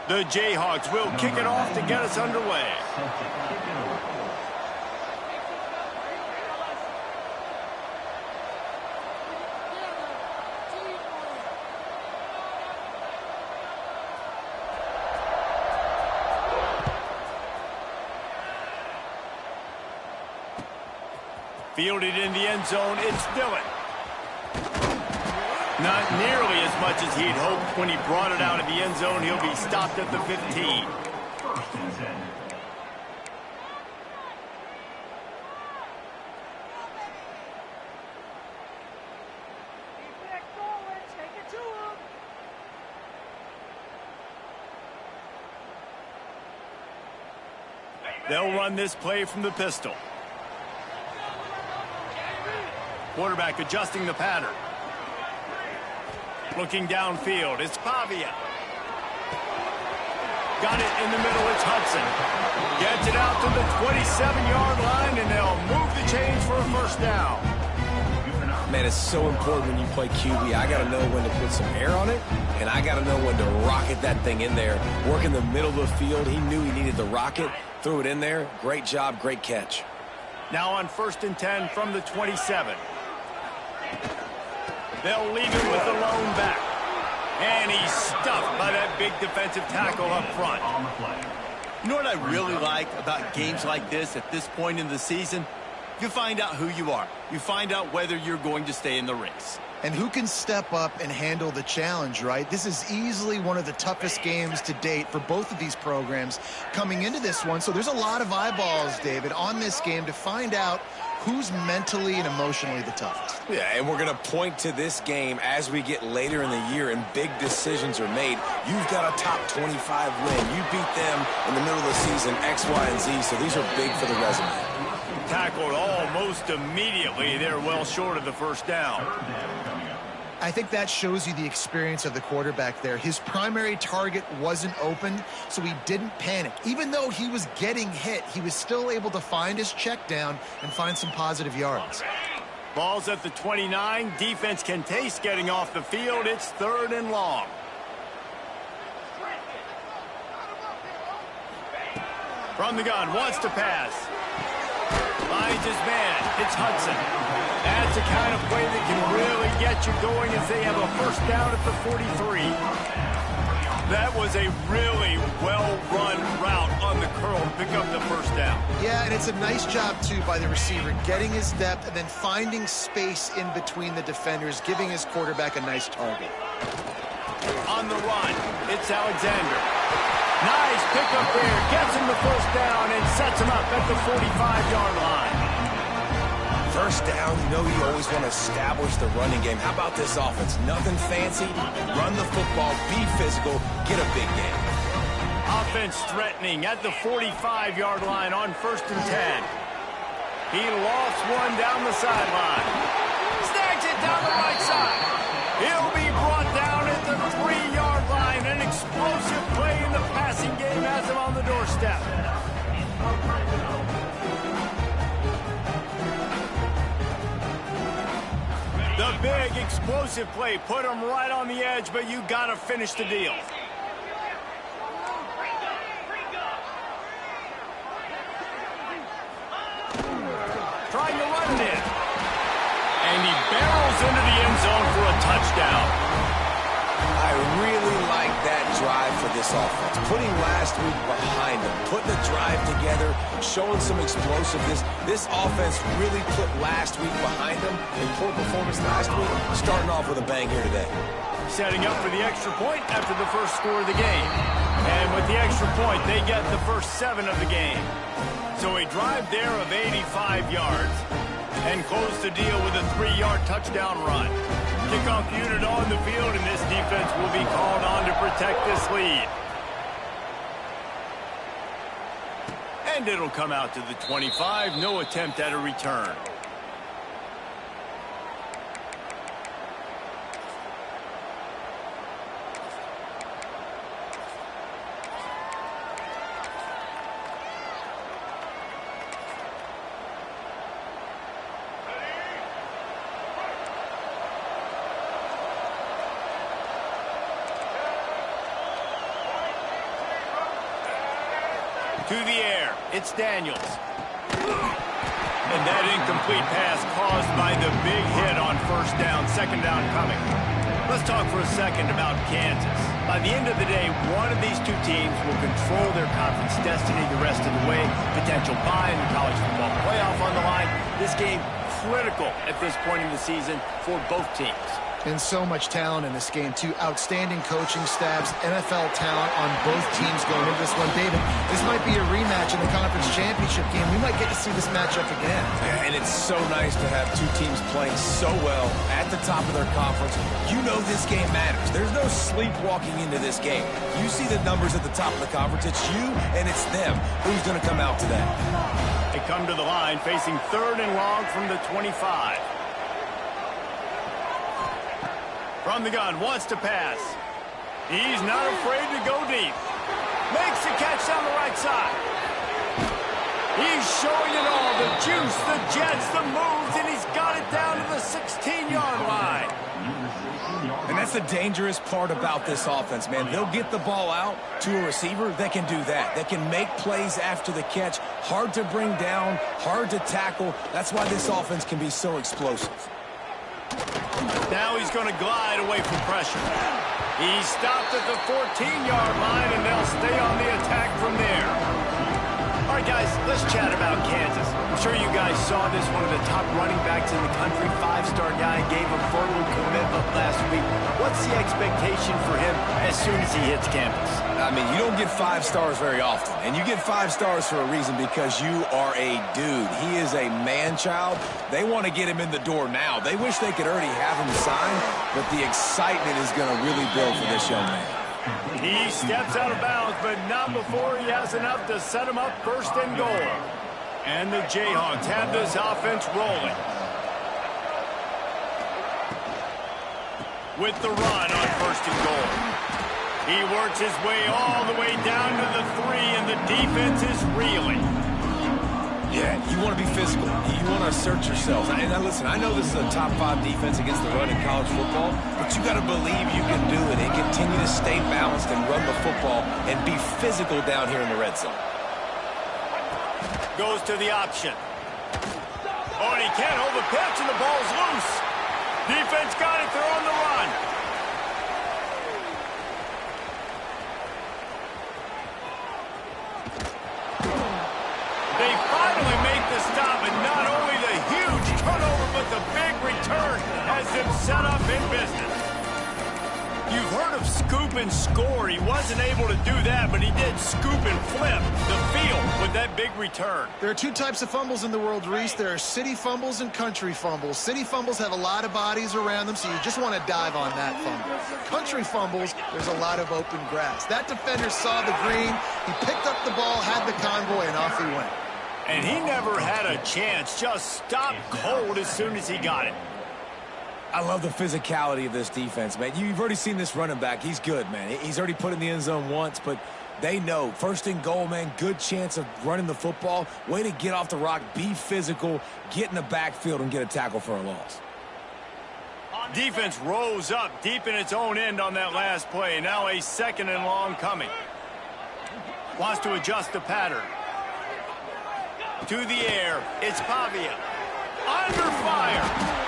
The Jayhawks will kick it off to get us underway. Fielded in the end zone, it's Dillon. Not nearly as much as he'd hoped when he brought it out of the end zone. He'll be stopped at the 15. They'll run this play from the pistol. Quarterback adjusting the pattern. Looking downfield, it's Pavia. Got it in the middle, it's Hudson. Gets it out to the 27-yard line, and they'll move the chains for a first down. Man, it's so important when you play QB. I got to know when to put some air on it, and I got to know when to rocket that thing in there. Work in the middle of the field. He knew he needed the rocket, threw it in there. Great job, great catch. Now on 1st and 10 from the 27. They'll leave him with the lone back. And he's stuffed by that big defensive tackle up front. You know what I really like about games like this at this point in the season? You find out who you are. You find out whether you're going to stay in the race. And who can step up and handle the challenge, right? This is easily one of the toughest games to date for both of these programs coming into this one. So there's a lot of eyeballs, David, on this game to find out who's mentally and emotionally the toughest. Yeah, and we're going to point to this game as we get later in the year and big decisions are made. You've got a top 25 win. You beat them in the middle of the season, X, Y, and Z, so these are big for the resume. Tackled almost immediately. They're well short of the first down. I think that shows you the experience of the quarterback there. His primary target wasn't open, so he didn't panic. Even though he was getting hit, he was still able to find his check down and find some positive yards. Ball's at the 29. Defense can taste getting off the field. It's 3rd and long. From the gun, wants to pass. Finds his man. It's Hudson. That's the kind of play that can really get you going as they have a first down at the 43. That was a really well-run route on the curl to pick up the first down. Yeah, and it's a nice job, too, by the receiver, getting his depth and then finding space in between the defenders, giving his quarterback a nice target. On the run, it's Alexander. Nice pickup there, gets him the first down and sets him up at the 45-yard line. First down, you know you always want to establish the running game. How about this offense? Nothing fancy. Run the football, be physical, get a big game. Offense threatening at the 45-yard line on 1st and 10. He lost one down the sideline. Snags it down the right side. He'll be brought down at the 3-yard line. An explosive play in the passing game has him on the doorstep. The big explosive play put him right on the edge, but you got to finish the deal. Trying to run it in. And he barrels into the end zone for a touchdown. I really like that drive for this offense. Putting last week behind them, putting the drive together, showing some explosiveness. This offense really put last week behind them. In poor performance last week, starting off with a bang here today. Setting up for the extra point after the first score of the game. And with the extra point, they get the first 7 of the game. So a drive there of 85 yards. And close the deal with a 3-yard touchdown run. Kickoff unit on the field, and this defense will be called on to protect this lead. And it'll come out to the 25. No attempt at a return. To the air, it's Daniels. And that incomplete pass caused by the big hit on first down, second down coming. Let's talk for a second about Kansas. By the end of the day, one of these two teams will control their conference destiny the rest of the way. Potential bye in the college football playoff on the line. This game critical at this point in the season for both teams. And so much talent in this game, too. Outstanding coaching staffs, NFL talent on both teams going into this one. David, this might be a rematch in the conference championship game. We might get to see this matchup again. Yeah, and it's so nice to have two teams playing so well at the top of their conference. You know this game matters. There's no sleepwalking into this game. You see the numbers at the top of the conference. It's you and it's them. Who's going to come out today? They come to the line facing 3rd and long from the 25. From the gun, wants to pass. He's not afraid to go deep. Makes the catch down the right side. He's showing it all, the juice, the jets, the moves, and he's got it down to the 16-yard line. And that's the dangerous part about this offense, man. They'll get the ball out to a receiver that can do that. That can make plays after the catch. Hard to bring down, hard to tackle. That's why this offense can be so explosive. Now he's going to glide away from pressure. He's stopped at the 14-yard line, and they'll stay on the attack from there. All right, guys, let's chat about Kansas. I'm sure you guys saw this, one of the top running backs in the country, 5-star guy, gave a verbal commitment last week. What's the expectation for him as soon as he hits campus? I mean, you don't get 5 stars very often, and you get 5 stars for a reason because you are a dude. He is a man-child. They want to get him in the door now. They wish they could already have him signed, but the excitement is going to really build for this young man. He steps out of bounds, but not before he has enough to set him up 1st and goal. And the Jayhawks have this offense rolling. With the run on 1st and goal. He works his way all the way down to the 3, and the defense is reeling. Yeah, you want to be physical. You want to assert yourselves. And now listen, I know this is a top 5 defense against the run in college football, but you got to believe you can do it and continue to stay balanced and run the football and be physical down here in the red zone. Goes to the option. Oh, and he can't hold the pitch, and the ball's loose. Defense got it. They're on the run. They finally make the stop, and not only the huge turnover, but the big return has them set up in business. You've heard of scoop and score. He wasn't able to do that, but he did scoop and flip the field with that big return. There are 2 types of fumbles in the world, Reese. There are city fumbles and country fumbles. City fumbles have a lot of bodies around them, so you just want to dive on that fumble. Country fumbles, there's a lot of open grass. That defender saw the green, he picked up the ball, had the convoy, and off he went. And he never had a chance, just stopped cold as soon as he got it. I love the physicality of this defense, man. You've already seen this running back. He's good, man. He's already put in the end zone once, but they know 1st and goal, man, good chance of running the football. Way to get off the rock, be physical, get in the backfield, and get a tackle for a loss. Defense rose up deep in its own end on that last play. Now a 2nd and long coming. Wants to adjust the pattern. To the air, it's Pavia. Under fire.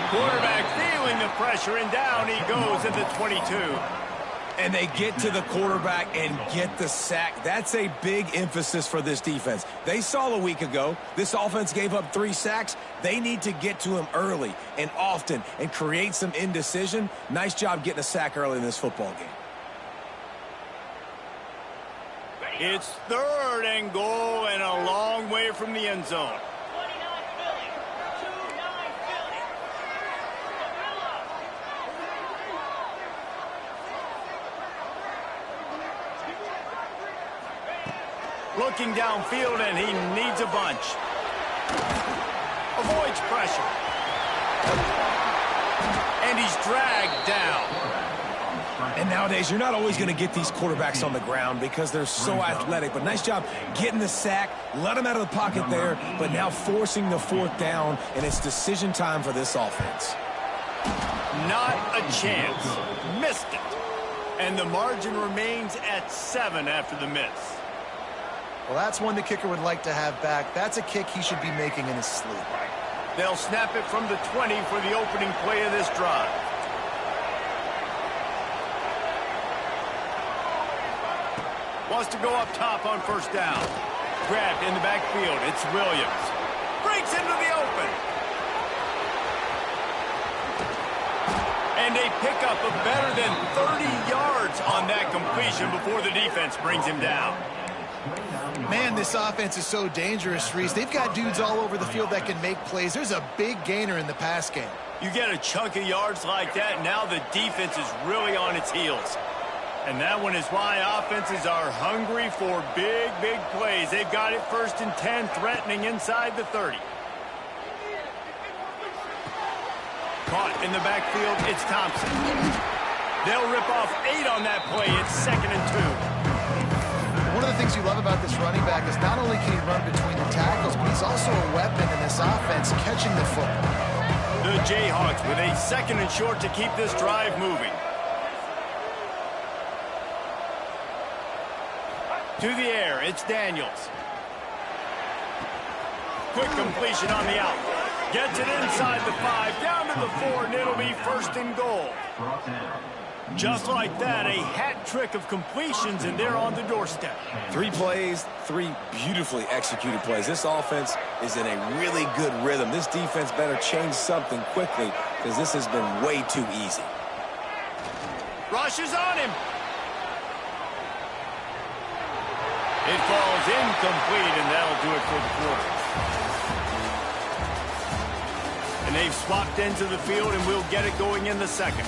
Quarterback feeling the pressure, and down he goes at the 22. And they get to the quarterback and get the sack. That's a big emphasis for this defense. They saw a week ago, this offense gave up 3 sacks. They need to get to him early and often and create some indecision. Nice job getting a sack early in this football game. It's 3rd and goal and a long way from the end zone. Looking downfield, and he needs a bunch. Avoids pressure. And he's dragged down. And nowadays, you're not always going to get these quarterbacks on the ground because they're so athletic. But nice job getting the sack, let him out of the pocket there, but now forcing the 4th down, and it's decision time for this offense. Not a chance. Missed it. And the margin remains at 7 after the miss. Well, that's one the kicker would like to have back. That's a kick he should be making in his sleep. They'll snap it from the 20 for the opening play of this drive. Wants to go up top on first down. Grabbed in the backfield. It's Williams. Breaks into the open. And a pickup of better than 30 yards on that completion before the defense brings him down. Man, this offense is so dangerous, Reese. They've got dudes all over the field that can make plays. There's a big gainer in the pass game. You get a chunk of yards like that, now the defense is really on its heels. And that one is why offenses are hungry for big, big plays. They've got it 1st and 10, threatening inside the 30. Caught in the backfield, it's Thompson. They'll rip off 8 on that play. It's 2nd and 2. One of the things you love about this running back is not only can he run between the tackles, but he's also a weapon in this offense catching the football. The Jayhawks with a 2nd and short to keep this drive moving. To the air, it's Daniels. Quick completion on the out. Gets it inside the 5, down to the 4, and it'll be 1st and goal. Just like that, a hat trick of completions, and they're on the doorstep. 3 plays, 3 beautifully executed plays. This offense is in a really good rhythm. This defense better change something quickly because this has been way too easy. Rushes on him. It falls incomplete, and that'll do it for the quarter. And they've swapped ends of the field, and we'll get it going in the 2nd.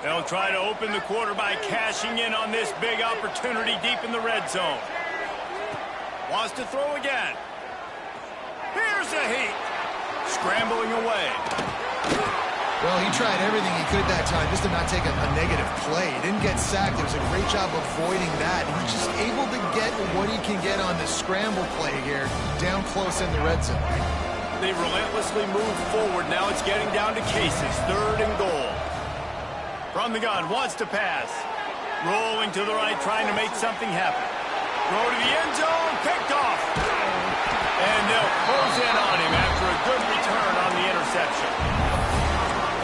They'll try to open the quarter by cashing in on this big opportunity deep in the red zone. Wants to throw again. Here's a heat. Scrambling away. Well, he tried everything he could that time just to not take a negative play. He didn't get sacked. It was a great job avoiding that. He's just able to get what he can get on the scramble play here, down close in the red zone. They relentlessly move forward. Now it's getting down to cases. 3rd and goal. From the gun, wants to pass. Rolling to the right, trying to make something happen. Throw to the end zone, picked off. And they'll close in on him after a good return on the interception.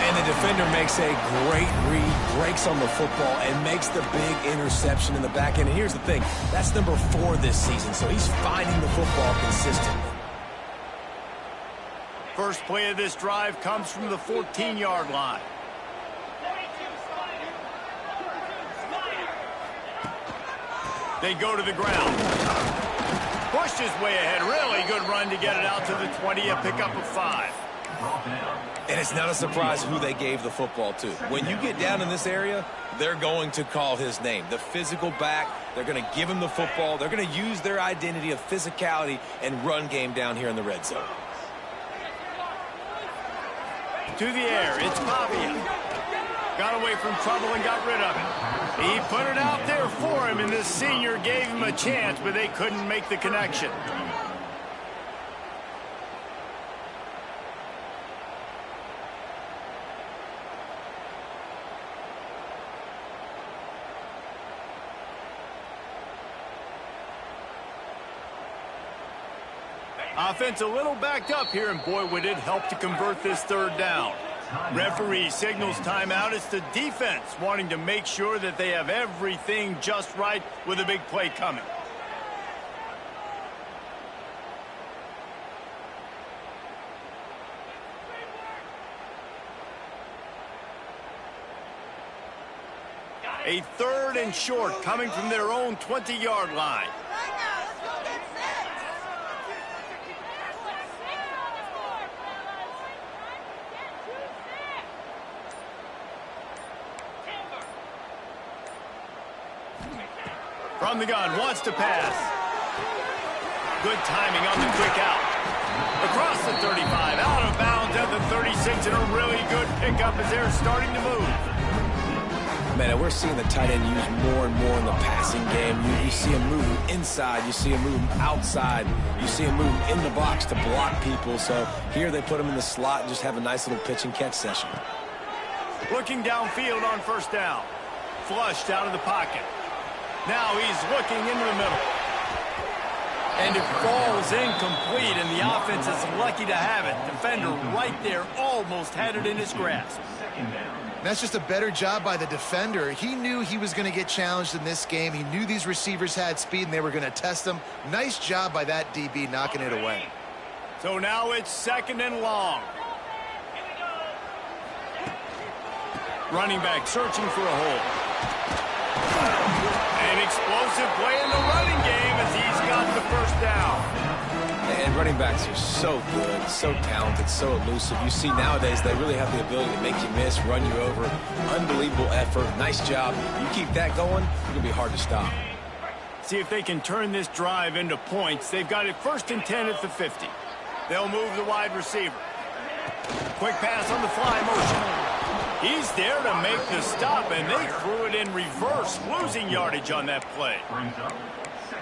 And the defender makes a great read, breaks on the football, and makes the big interception in the back end. And here's the thing, that's number 4 this season, so he's finding the football consistently. First play of this drive comes from the 14-yard line. They go to the ground. Pushed his way ahead. Really good run to get it out to the 20, a pickup of 5. And it's not a surprise who they gave the football to. When you get down in this area, they're going to call his name. The physical back, they're going to give him the football. They're going to use their identity of physicality and run game down here in the red zone. To the air, it's Pavia. Got away from trouble and got rid of it. He put it out there for him, and this senior gave him a chance, but they couldn't make the connection. Offense a little backed up here, and boy, would it help to convert this 3rd down. Referee signals timeout. It's the defense wanting to make sure that they have everything just right with a big play coming. A 3rd and short coming from their own 20-yard line. From the gun, wants to pass. Good timing on the quick out. Across the 35, out of bounds at the 36, and a really good pickup as they're starting to move. Man, and we're seeing the tight end used more and more in the passing game. You see him moving inside. You see him moving outside. You see him moving in the box to block people. So here they put him in the slot and just have a nice little pitch and catch session. Looking downfield on first down. Flushed out of the pocket. Now he's looking into the middle. And it falls incomplete, and the offense is lucky to have it. Defender right there almost had it in his grasp. That's just a better job by the defender. He knew he was going to get challenged in this game. He knew these receivers had speed, and they were going to test him. Nice job by that DB knocking it away. So now it's 2nd and long. Running back searching for a hole. An explosive play in the running game as he's got the first down. And running backs are so good, so talented, so elusive. You see nowadays they really have the ability to make you miss, run you over. Unbelievable effort. Nice job. You keep that going, it's going to be hard to stop. See if they can turn this drive into points. They've got it 1st and 10 at the 50. They'll move the wide receiver. Quick pass on the fly motion. He's there to make the stop, and they threw it in reverse, losing yardage on that play.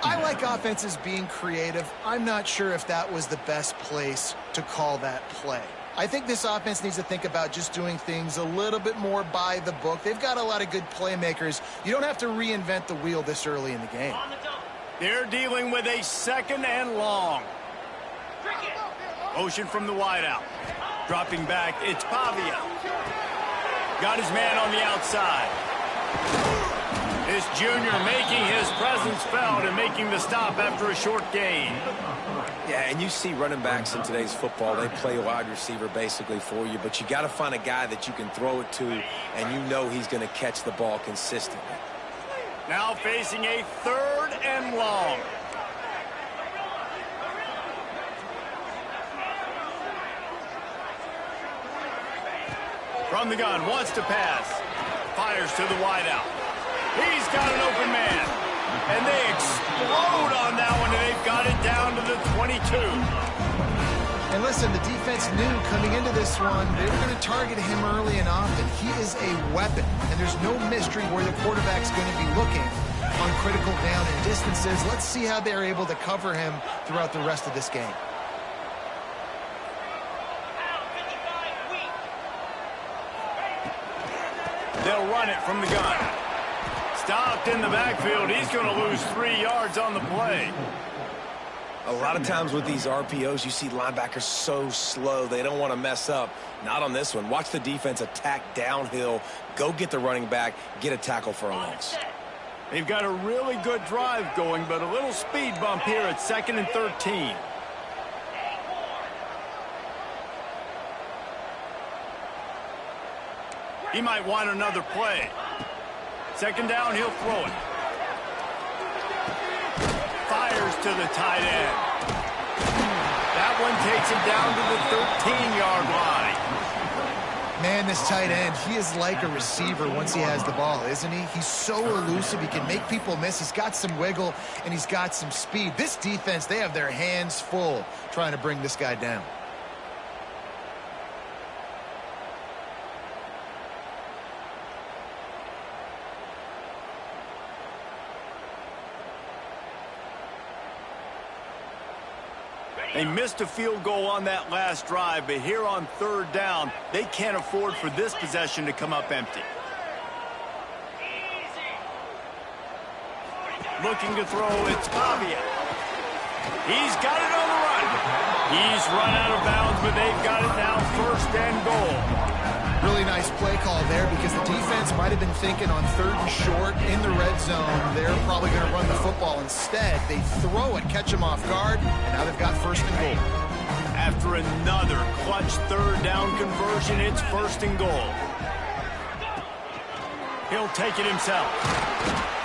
I like offenses being creative. I'm not sure if that was the best place to call that play. I think this offense needs to think about just doing things a little bit more by the book. They've got a lot of good playmakers. You don't have to reinvent the wheel this early in the game. They're dealing with a 2nd and long. Motion from the wideout. Dropping back, it's Pavia. Got his man on the outside. This junior making his presence felt and making the stop after a short gain. Yeah, and you see running backs in today's football, they play wide receiver basically for you, but you got to find a guy that you can throw it to, and you know he's going to catch the ball consistently. Now facing a 3rd and long. From the gun, wants to pass. Fires to the wideout. He's got an open man. And they explode on that one, and they've got it down to the 22. And listen, the defense knew coming into this one, they were going to target him early and often. He is a weapon, and there's no mystery where the quarterback's going to be looking on critical down and distances. Let's see how they're able to cover him throughout the rest of this game. They'll run it from the gun. Stopped in the backfield. He's going to lose 3 yards on the play. A lot of times with these RPOs, you see linebackers so slow, they don't want to mess up. Not on this one. Watch the defense attack downhill, go get the running back, get a tackle for a loss. They've got a really good drive going, but a little speed bump here at 2nd and 13. He might want another play. 2nd down, he'll throw it. Fires to the tight end. That one takes him down to the 13-yard line. Man, this tight end, he is like a receiver once he has the ball, isn't he? He's so elusive. He can make people miss. He's got some wiggle, and he's got some speed. This defense, they have their hands full trying to bring this guy down. They missed a field goal on that last drive, but here on 3rd down, they can't afford for this possession to come up empty. Looking to throw, it's Pavia. He's got it on the run. He's run out of bounds, but they've got it now 1st and goal. Really nice play call there because the defense might have been thinking on 3rd and short in the red zone. They're probably going to run the football. Instead, they throw it, catch them off guard, and now they've got 1st and goal. After another clutch 3rd down conversion, it's 1st and goal. He'll take it himself.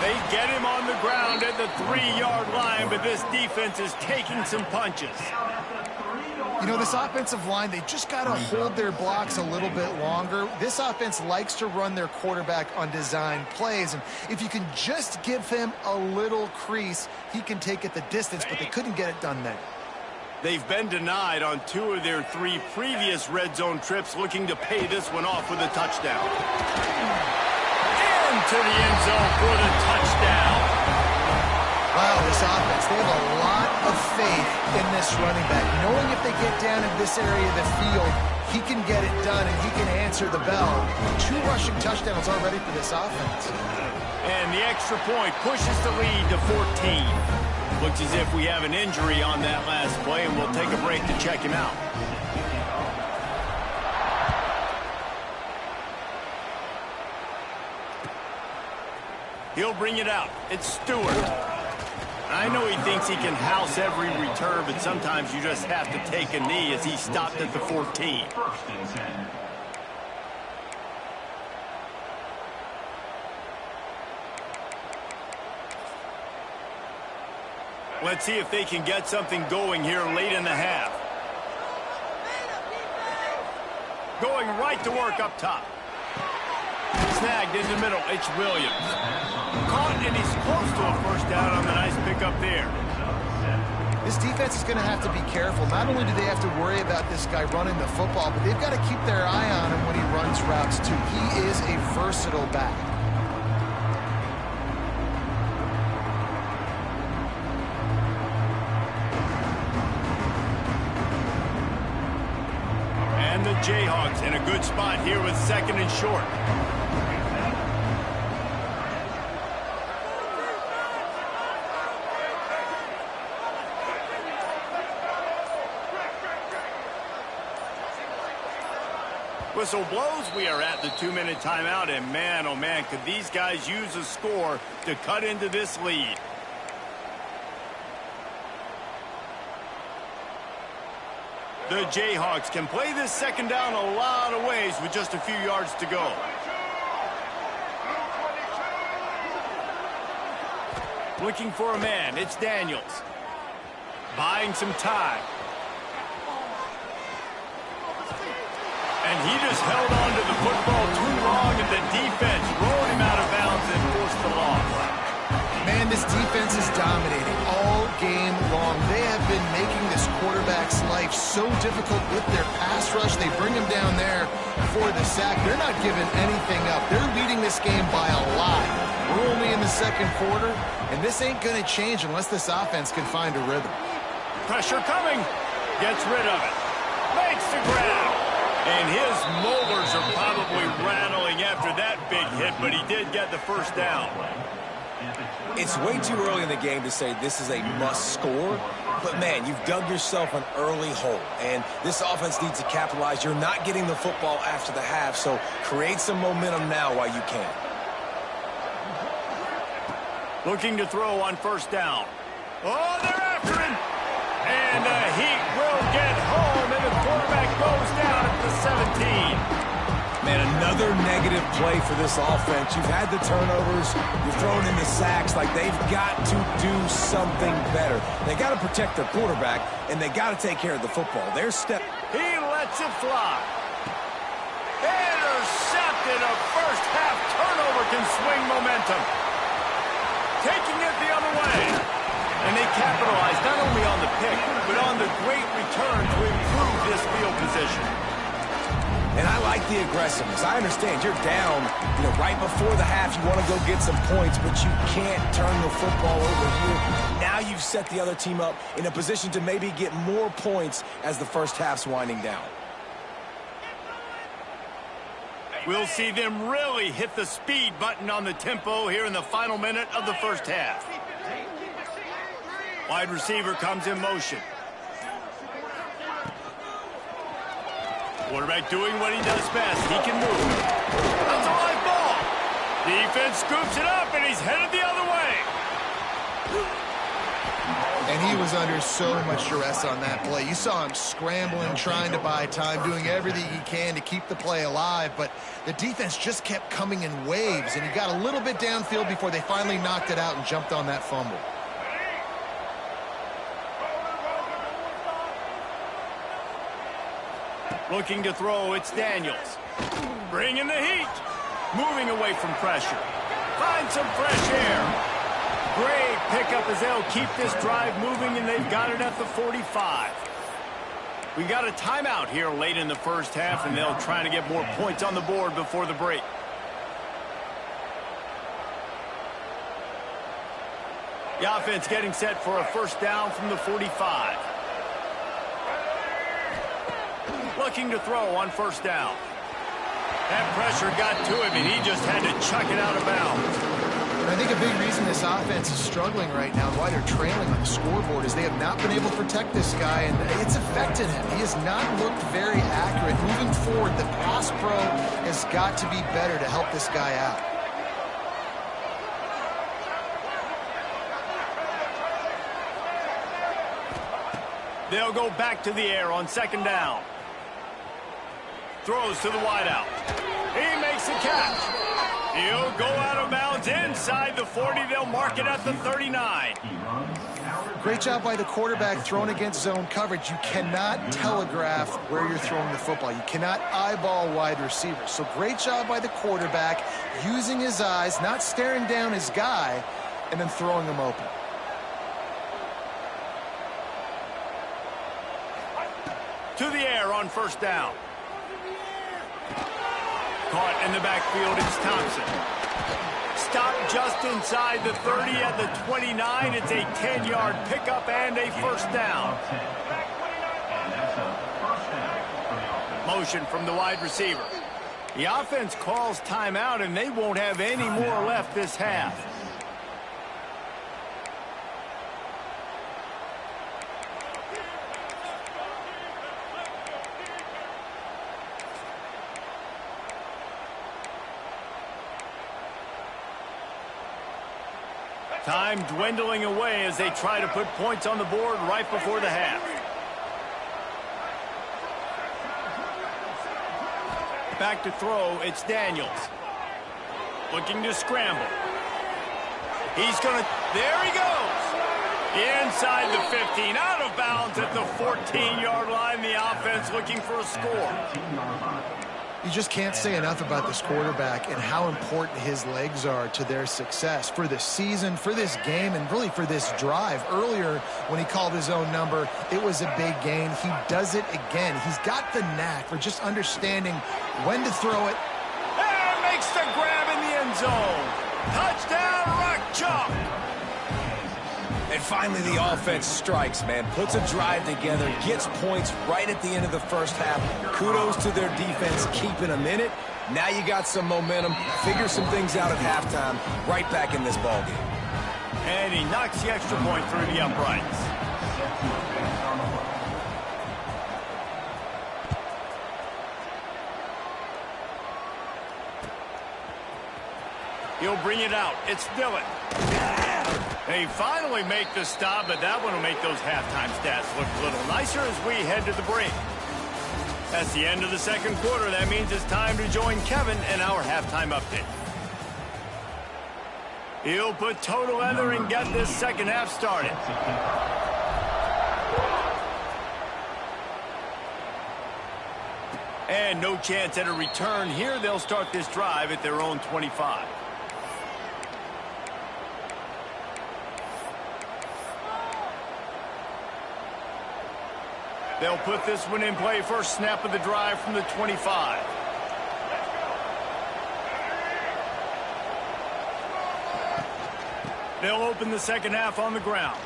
They get him on the ground at the 3-yard line, but this defense is taking some punches. You know, this offensive line, they just got to hold their blocks a little bit longer. This offense likes to run their quarterback on design plays, and if you can just give him a little crease, he can take it the distance, but they couldn't get it done there. They've been denied on 2 of their 3 previous red zone trips, looking to pay this one off with a touchdown. Into the end zone for the touchdown. Wow, this offense, they have a lot of faith in this running back. Knowing if they get down in this area of the field, he can get it done and he can answer the bell. 2 rushing touchdowns already for this offense. And the extra point pushes the lead to 14. Looks as if we have an injury on that last play, and we'll take a break to check him out. He'll bring it out. It's Stewart. I know he thinks he can house every return, but sometimes you just have to take a knee as he stopped at the 14. Let's see if they can get something going here late in the half. Going right to work up top. Snagged in the middle. It's Williams. Caught, and he's close to a first down on the nice pickup there. This defense is going to have to be careful. Not only do they have to worry about this guy running the football, but they've got to keep their eye on him when he runs routes too. He is a versatile back. And the Jayhawks in a good spot here with 2nd and short. Whistle blows. We are at the 2-minute timeout, and man, oh man, could these guys use a score to cut into this lead. The Jayhawks can play this 2nd down a lot of ways with just a few yards to go. Looking for a man. It's Daniels. Buying some time. And he just held on to the football too long, and the defense rolled him out of bounds and forced the loss. Man, this defense is dominating all game long. They have been making this quarterback's life so difficult with their pass rush. They bring him down there for the sack. They're not giving anything up. They're leading this game by a lot. We're only in the 2nd quarter, and this ain't going to change unless this offense can find a rhythm. Pressure coming. Gets rid of it. Makes the grab. And his molars are probably rattling after that big hit, but he did get the first down. It's way too early in the game to say this is a must score, but man, you've dug yourself an early hole, and this offense needs to capitalize. You're not getting the football after the half, so create some momentum now while you can. Looking to throw on 1st down. Oh, they're after him! And the Heat will get home, and the quarterback goes down at the 17. Man, another negative play for this offense. You've had the turnovers, you've thrown in the sacks. Like, they've got to do something better. They got to protect their quarterback, and they got to take care of the football. He lets it fly. Intercepted. A first half turnover can swing momentum. Taking it the other way. And they capitalize not only on the pick, but on the great return to improve this field position. And I like the aggressiveness. I understand you're down, right before the half. You want to go get some points, but you can't turn the football over here. Now you've set the other team up in a position to maybe get more points as the first half's winding down. We'll see them really hit the speed button on the tempo here in the final minute of the first half. Wide receiver comes in motion. Quarterback doing what he does best. He can move. That's a live ball. Defense scoops it up, and he's headed the other way. And he was under so much duress on that play. You saw him scrambling, trying to buy time, doing everything he can to keep the play alive, but the defense just kept coming in waves, and he got a little bit downfield before they finally knocked it out and jumped on that fumble. Looking to throw, it's Daniels. Bringing the heat. Moving away from pressure. Find some fresh air. Great pickup as they'll keep this drive moving, and they've got it at the 45. We got a timeout here late in the first half, and they'll try to get more points on the board before the break. The offense getting set for a first down from the 45. Looking to throw on first down. That pressure got to him, and he just had to chuck it out of bounds. And I think a big reason this offense is struggling right now and why they're trailing on the scoreboard is they have not been able to protect this guy, and it's affected him. He has not looked very accurate. Moving forward, the pass pro has got to be better to help this guy out. They'll go back to the air on second down. Throws to the wideout. He makes the catch. He'll go out of bounds inside the 40. They'll mark it at the 39. Great job by the quarterback throwing against zone coverage. You cannot telegraph where you're throwing the football. You cannot eyeball wide receivers. So great job by the quarterback using his eyes, not staring down his guy, and then throwing him open. To the air on first down. Caught in the backfield, it's Thompson. Stopped just inside the 30 at the 29. It's a 10-yard pickup and a first down. Motion from the wide receiver. The offense calls timeout, and they won't have any more left this half. Time dwindling away as they try to put points on the board right before the half. Back to throw, it's Daniels. Looking to scramble. He's going to, there he goes. Inside the 15, out of bounds at the 14-yard line. The offense looking for a score. You just can't say enough about this quarterback and how important his legs are to their success for this season, for this game, and really for this drive. Earlier, when he called his own number, it was a big gain. He does it again. He's got the knack for just understanding when to throw it. And makes the grab in the end zone. Touchdown, Rock Chalk. And finally, the offense strikes, man. Puts a drive together, gets points right at the end of the first half. Kudos to their defense, keeping them in it. Now you got some momentum. Figure some things out at halftime. Right back in this ballgame. And he knocks the extra point through the uprights. He'll bring it out. It's Dillon. They finally make the stop, but that one will make those halftime stats look a little nicer as we head to the break. That's the end of the second quarter. That means it's time to join Kevin in our halftime update. He'll put toe to leather and get this second half started. And no chance at a return here. They'll start this drive at their own 25. They'll put this one in play. First snap of the drive from the 25. They'll open the second half on the ground.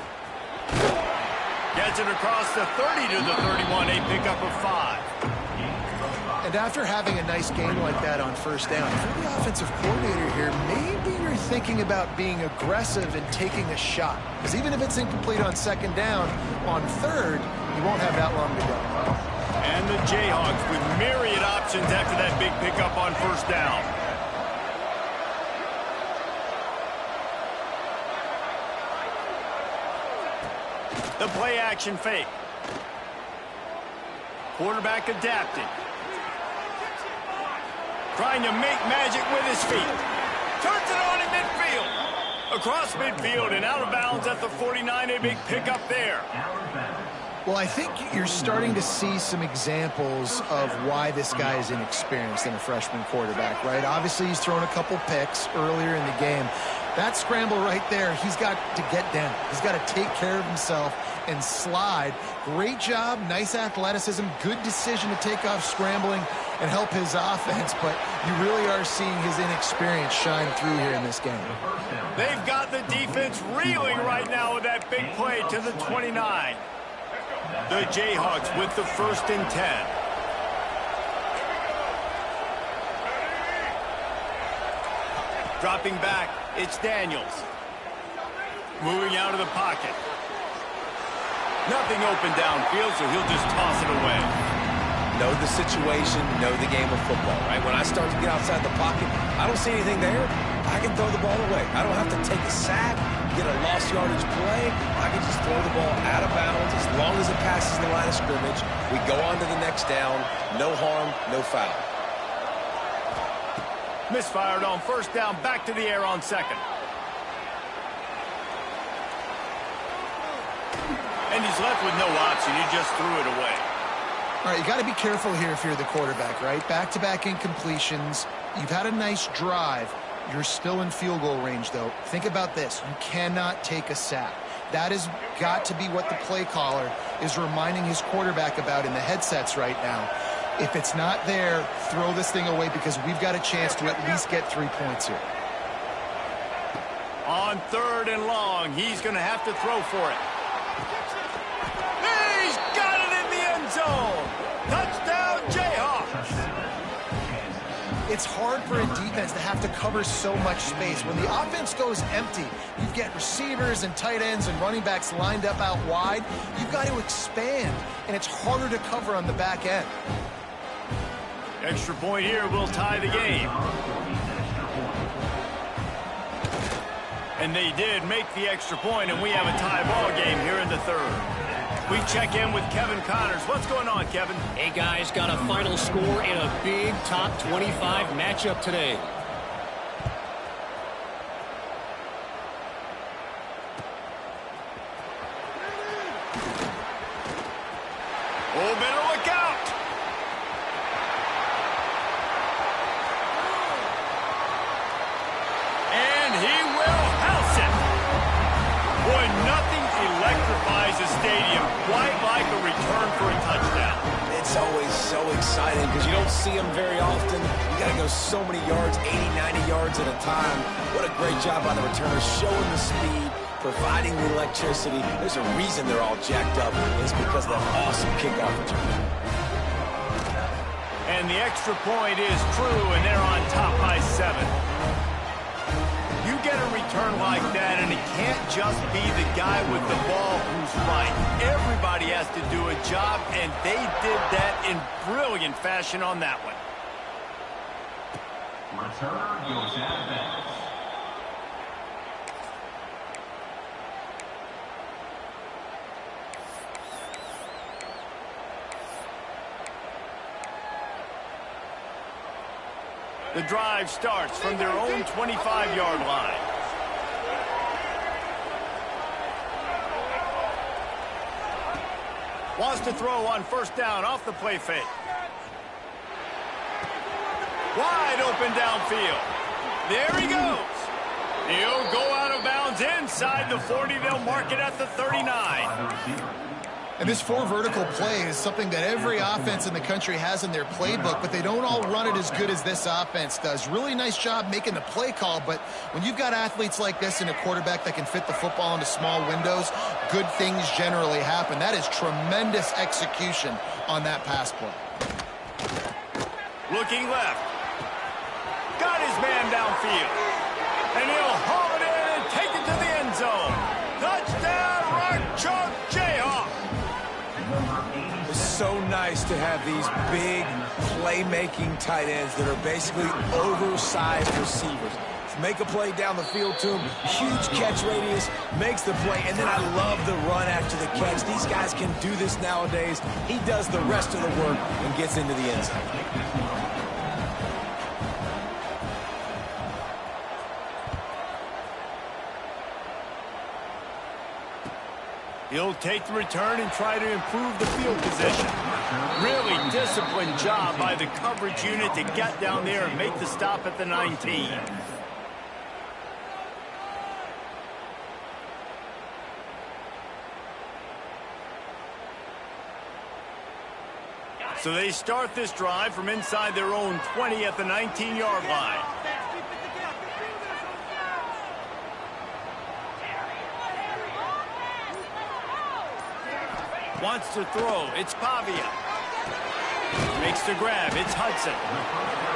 Gets it across the 30 to the 31. A pickup of 5. And after having a nice game like that on first down, if you're the offensive coordinator here, maybe you're thinking about being aggressive and taking a shot. Because even if it's incomplete on second down, on third, you won't have that long to go. And the Jayhawks with myriad options after that big pickup on first down. The play action fake. Quarterback adapting. Trying to make magic with his feet. Turns it on in midfield. Across midfield and out of bounds at the 49. A big pickup there. Well, I think you're starting to see some examples of why this guy is inexperienced in a freshman quarterback, right? Obviously, he's thrown a couple picks earlier in the game. That scramble right there, he's got to get down. He's got to take care of himself and slide. Great job, nice athleticism, good decision to take off scrambling and help his offense, but you really are seeing his inexperience shine through here in this game. They've got the defense reeling right now with that big play to the 29. The Jayhawks with the 1st and 10. Dropping back, it's Daniels. Moving out of the pocket. Nothing open downfield, so he'll just toss it away. Know the situation, know the game of football, right? When I start to get outside the pocket, I don't see anything there. I can throw the ball away. I don't have to take a sack, get a lost yardage play. I can just throw the ball out of bounds as long as it passes the line of scrimmage. We go on to the next down. No harm, no foul. Misfired on 1st down, back to the air on 2nd. And he's left with no option. He just threw it away. All right, you got to be careful here if you're the quarterback, right? Back-to-back incompletions. You've had a nice drive. You're still in field goal range, though. Think about this. You cannot take a sack. That has got to be what the play caller is reminding his quarterback about in the headsets right now. If it's not there, throw this thing away because we've got a chance to at least get 3 points here. On 3rd and long, he's going to have to throw for it. He's got it in the end zone. Touchdown, Jayhawks. It's hard for a defense to have to cover so much space. When the offense goes empty, you get receivers and tight ends and running backs lined up out wide. You've got to expand, and it's harder to cover on the back end. Extra point here will tie the game. And they did make the extra point, and we have a tie ball game here in the 3rd. We check in with Kevin Connors. What's going on, Kevin? Hey, guys, got a final score in a big top 25 matchup today. Oh, better look out. And he will house it. Boy, nothing electrifies a stadium quite like a return for a touchdown. It's always so exciting because you don't see them very often. You got to go so many yards, 80, 90 yards at a time. What a great job by the returners, showing the speed, providing the electricity. There's a reason they're all jacked up. It's because of that awesome kickoff return. And the extra point is true, and they're on top by 7. You get a return like that, and it can't just be the guy with the ball who's right. Everybody has to do a job, and they did that in brilliant fashion on that one. Return goes out of bounds. The drive starts from their own 25-yard line. Wants to throw on 1st down off the play fake. Wide open downfield. There he goes. He'll go out of bounds inside the 40. They'll mark it at the 39. And this 4 vertical play is something that every offense in the country has in their playbook, but they don't all run it as good as this offense does. Really nice job making the play call, but when you've got athletes like this and a quarterback that can fit the football into small windows, good things generally happen. That is tremendous execution on that pass play. Looking left. Got his man downfield. And he'll haul it in and take it to the end zone. Touchdown, Rock Chalk Jayhawks. It's so nice to have these big playmaking tight ends that are basically oversized receivers. Make a play down the field to him, huge catch radius, makes the play, and then I love the run after the catch. These guys can do this nowadays. He does the rest of the work and gets into the end zone. He'll take the return and try to improve the field position. Really disciplined job by the coverage unit to get down there and make the stop at the 19. So they start this drive from inside their own 20 at the 19-yard line. Wants to throw. It's Pavia. Makes the grab. It's Hudson.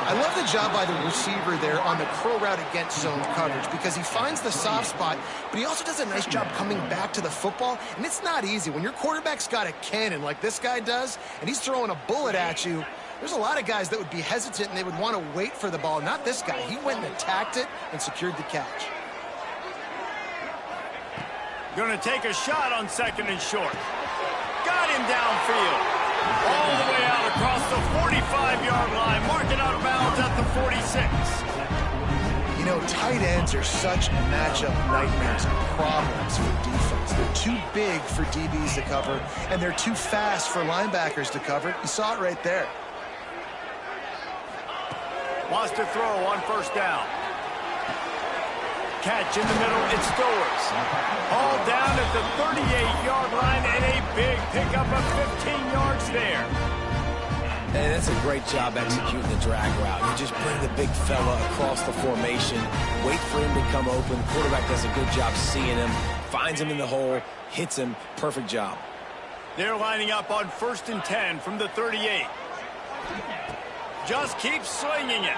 I love the job by the receiver there on the curl route against zone coverage because he finds the soft spot, but he also does a nice job coming back to the football, and it's not easy. When your quarterback's got a cannon like this guy does, and he's throwing a bullet at you, there's a lot of guys that would be hesitant and they would want to wait for the ball. Not this guy. He went and attacked it and secured the catch. Going to take a shot on 2nd and short. Got him downfield. All the way out across the 45-yard line. Marking out of bounds at the 46. You know, tight ends are such matchup nightmares and problems for defense. They're too big for DBs to cover, and they're too fast for linebackers to cover. You saw it right there. Wants to throw on 1st down. Catch in the middle, it's Stowers. All down at the 38-yard line, and a big pickup of 15 yards there. And that's a great job executing the drag route. You just bring the big fella across the formation, wait for him to come open. The quarterback does a good job seeing him, finds him in the hole, hits him. Perfect job. They're lining up on 1st and 10 from the 38. Just keeps slinging it.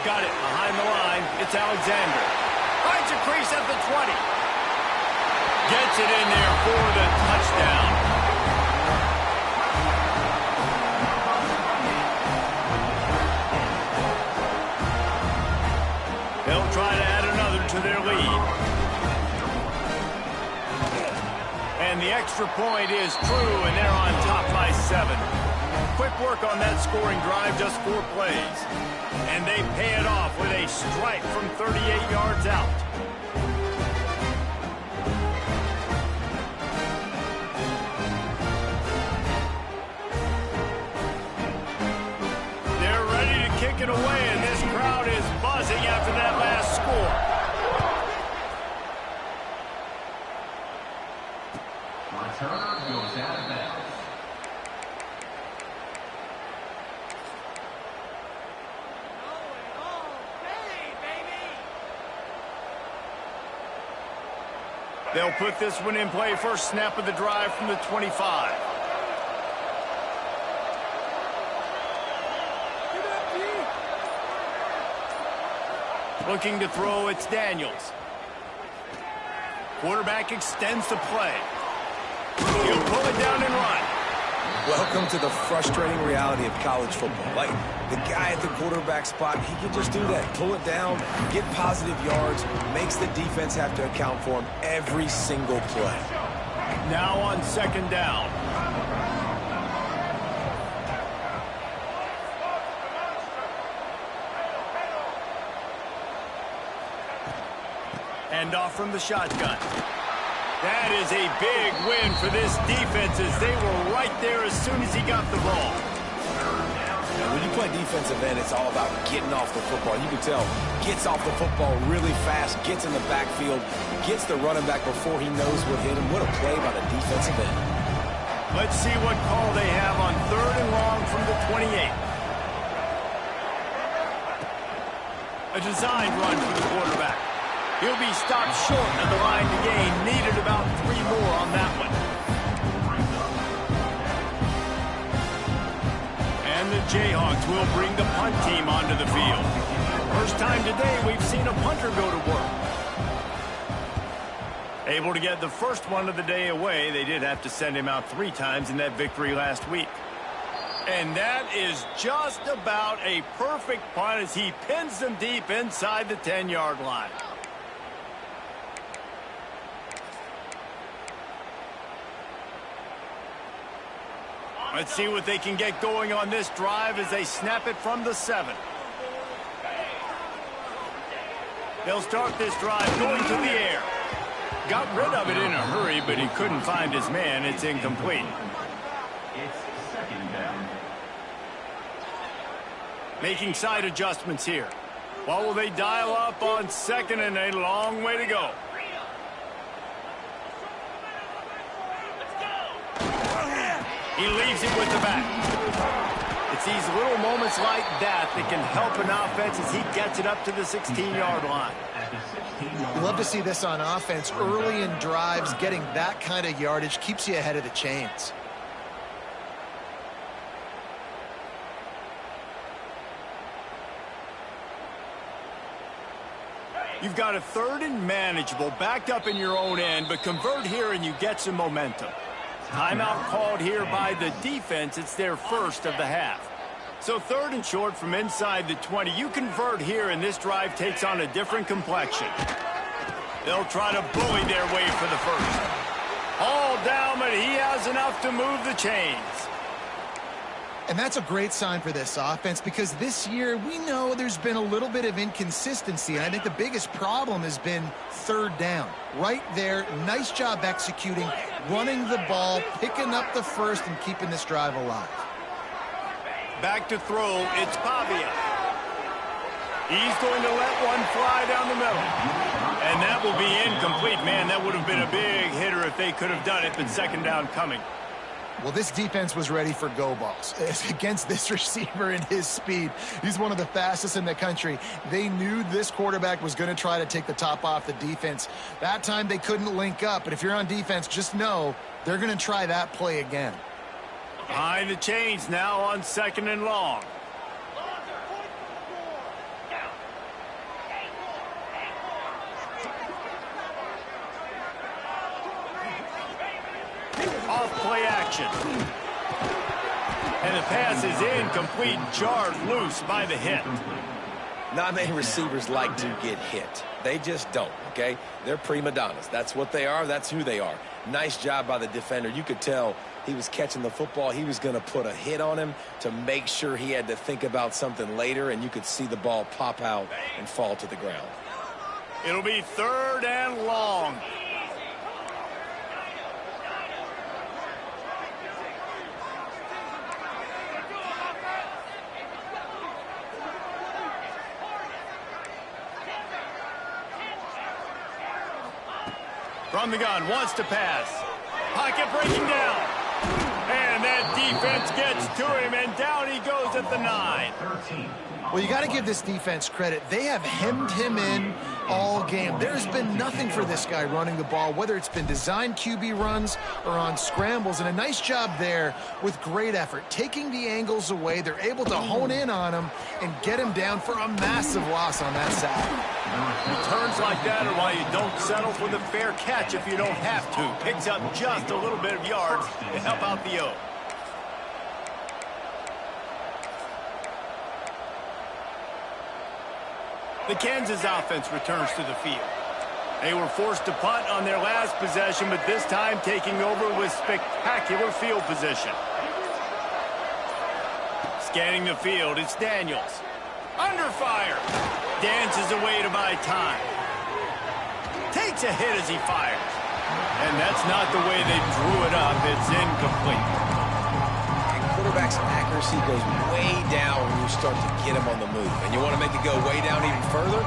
Got it behind the line. It's Alexander. Finds a crease at the 20. Gets it in there for the touchdown. They'll try to add another to their lead. And the extra point is true, and they're on top by 7. Quick work on that scoring drive, just 4 plays. And they pay it off with a strike from 38 yards out. They're ready to kick it away, and this crowd is buzzing after that last score. Return goes out of bounds. They'll put this one in play. First snap of the drive from the 25. Looking to throw, it's Daniels. Quarterback extends the play. He'll pull it down and run. Welcome to the frustrating reality of college football. Like, the guy at the quarterback spot, he can just do that. Pull it down, get positive yards, makes the defense have to account for him every single play. Now on 2nd down. Hand off from the shotgun. That is a big win for this defense as they were right there as soon as he got the ball. When you play defensive end, it's all about getting off the football. You can tell, gets off the football really fast, gets in the backfield, gets the running back before he knows what hit him. What a play by the defensive end. Let's see what call they have on 3rd and long from the 28. A designed run for the quarterback. He'll be stopped short of the line to gain. Needed about 3 more on that one. And the Jayhawks will bring the punt team onto the field. First time today we've seen a punter go to work. Able to get the first one of the day away. They did have to send him out 3 times in that victory last week. And that is just about a perfect punt as he pins them deep inside the 10-yard line. Let's see what they can get going on this drive as they snap it from the 7. They'll start this drive going to the air. Got rid of it in a hurry, but he couldn't find his man. It's incomplete. It's 2nd down. Making side adjustments here. What will they dial up on 2nd and a long way to go? He leaves it with the back. It's these little moments like that that can help an offense as he gets it up to the 16-yard line. You love to see this on offense. Early in drives, getting that kind of yardage keeps you ahead of the chains. You've got a 3rd and manageable, backed up in your own end, but convert here and you get some momentum. Timeout called here by the defense. It's their first of the half. So 3rd and short from inside the 20. You convert here and this drive takes on a different complexion. They'll try to bully their way for the first. All down, but he has enough to move the chains. And that's a great sign for this offense because this year we know there's been a little bit of inconsistency, and I think the biggest problem has been 3rd down. Right there, nice job executing, running the ball, picking up the first, and keeping this drive alive. Back to throw, it's Pavia. He's going to let one fly down the middle. And that will be incomplete. Man, that would have been a big hitter if they could have done it, but 2nd down coming. Well, this defense was ready for go balls. Against this receiver and his speed, he's one of the fastest in the country. They knew this quarterback was going to try to take the top off the defense. That time they couldn't link up, but if you're on defense, just know they're going to try that play again. Behind the chains now on 2nd and long. Off play action. And the pass is incomplete, jarred loose by the hit. Not many receivers like to get hit. They just don't, okay? They're prima donnas. That's what they are. That's who they are. Nice job by the defender. You could tell he was catching the football. He was going to put a hit on him to make sure he had to think about something later, and you could see the ball pop out and fall to the ground. It'll be 3rd and long. From the gun, wants to pass. Pocket breaking down. And that defense gets to him, and down he goes at the 9. Well, you got to give this defense credit. They have hemmed him in all game. There's been nothing for this guy running the ball, whether it's been designed QB runs or on scrambles, and a nice job there with great effort. Taking the angles away, they're able to hone in on him and get him down for a massive loss on that side. Returns like that are why you don't settle for the fair catch if you don't have to. Picks up just a little bit of yards to help out the O. The Kansas offense returns to the field. They were forced to punt on their last possession, but this time taking over with spectacular field position. Scanning the field, it's Daniels. Under fire. Dances away to buy time. Takes a hit as he fires. And that's not the way they drew it up. It's incomplete. Quarterback's accuracy goes way down when you start to get him on the move. And you want to make it go way down even further?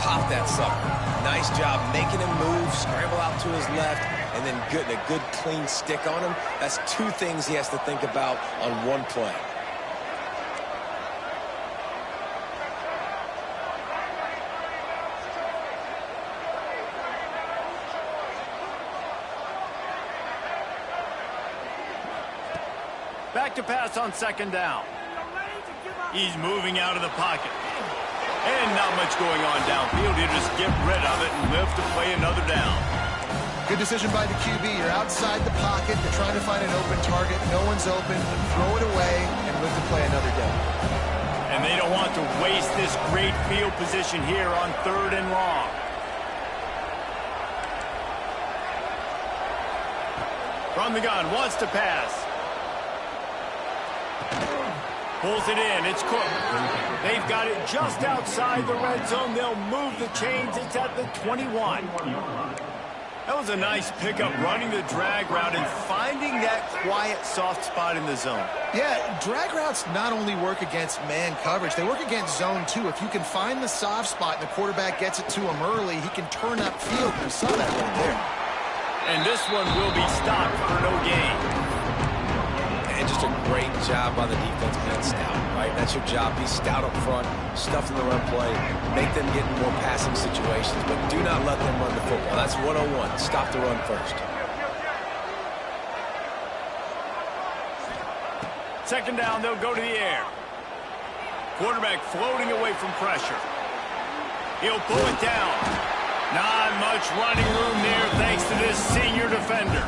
Pop that sucker. Nice job making him move, scramble out to his left, and then getting a good clean stick on him. That's 2 things he has to think about on one play. Back to pass on 2nd down. He's moving out of the pocket. And not much going on downfield. He'll just get rid of it and live to play another down. Good decision by the QB. You're outside the pocket. You're trying to find an open target. No one's open. Throw it away and live to play another down. And they don't want to waste this great field position here on 3rd and long. From the gun, wants to pass. Pulls it in. It's Cook. They've got it just outside the red zone. They'll move the chains. It's at the 21. That was a nice pickup, running the drag route and finding that quiet, soft spot in the zone. Yeah, drag routes not only work against man coverage, they work against zone too. If you can find the soft spot and the quarterback gets it to him early, he can turn upfield. We saw that right there. And this one will be stopped for no gain. just a great job by the defense being stout, right? That's your job. Be stout up front, stuff in the run play, make them get in more passing situations, but do not let them run the football. That's 101. Stop the run first. Second down, they'll go to the air. Quarterback floating away from pressure. He'll pull it down. Not much running room there thanks to this senior defender.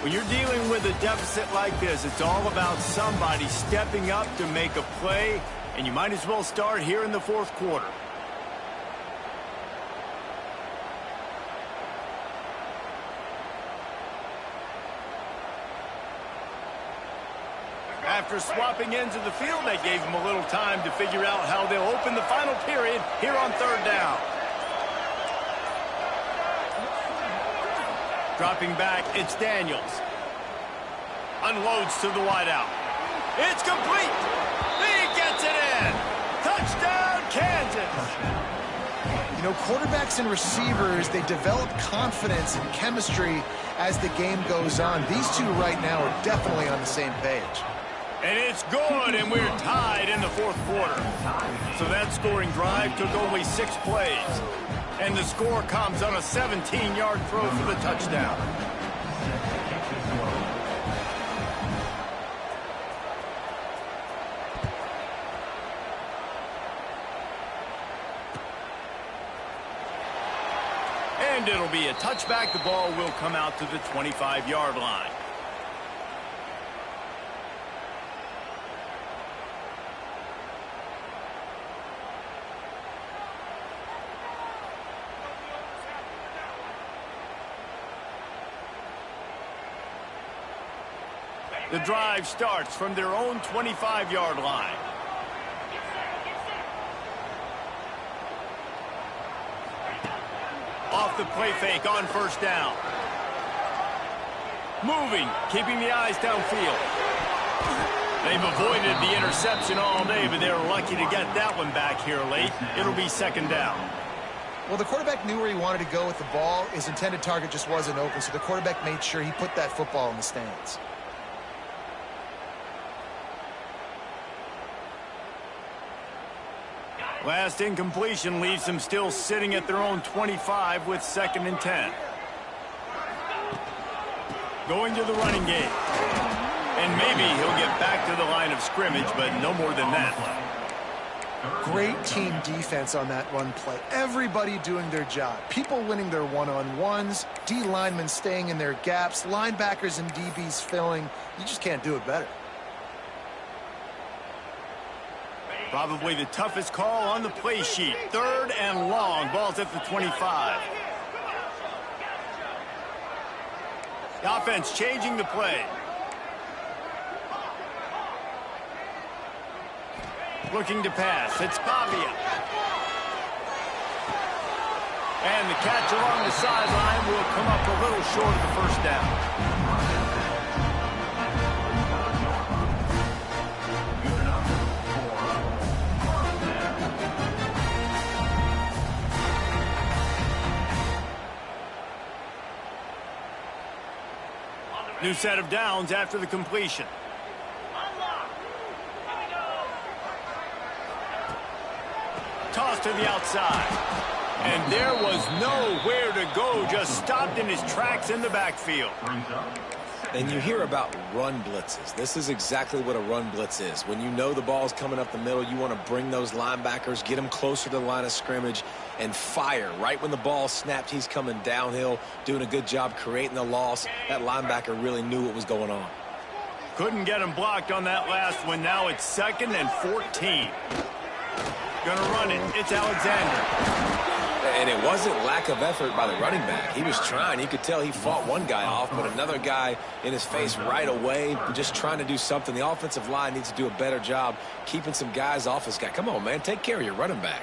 When you're dealing with a deficit like this, it's all about somebody stepping up to make a play, and you might as well start here in the fourth quarter. After swapping ends of the field, that gave them a little time to figure out how they'll open the final period here on third down. Dropping back, it's Daniels. Unloads to the wideout. It's complete. He gets it in. Touchdown, Kansas. You know, quarterbacks and receivers, they develop confidence and chemistry as the game goes on. These two right now are definitely on the same page. And it's good, and we're tied in the fourth quarter. So that scoring drive took only 6 plays. And the score comes on a 17-yard throw for the touchdown. And it'll be a touchback. The ball will come out to the 25-yard line. The drive starts from their own 25-yard line. Off the play fake on first down. Moving, keeping the eyes downfield. They've avoided the interception all day, but they're lucky to get that one back here late. It'll be second down. Well, the quarterback knew where he wanted to go with the ball. His intended target just wasn't open, so the quarterback made sure he put that football in the stands. Last incompletion leaves them still sitting at their own 25 with 2nd and 10. Going to the running game. And maybe he'll get back to the line of scrimmage, but no more than that. Great team defense on that run play. Everybody doing their job. People winning their one-on-ones, D linemen staying in their gaps, linebackers and DBs filling. You just can't do it better. Probably the toughest call on the play sheet. 3rd and long. Ball's at the 25. The offense changing the play. Looking to pass. It's Pavia. And the catch along the sideline will come up a little short of the first down. New set of downs after the completion. Toss to the outside. And there was nowhere to go, just stopped in his tracks in the backfield. And you hear about run blitzes. This is exactly what a run blitz is. When you know the ball's coming up the middle, you want to bring those linebackers, get them closer to the line of scrimmage, and fire. Right when the ball snapped, he's coming downhill, doing a good job creating the loss. That linebacker really knew what was going on. Couldn't get him blocked on that last one. Now it's 2nd and 14. Gonna run it. It's Alexander. And it wasn't lack of effort by the running back. He was trying. You could tell he fought one guy off, but another guy in his face right away, just trying to do something. The offensive line needs to do a better job keeping some guys off this guy. Come on, man. Take care of your running back.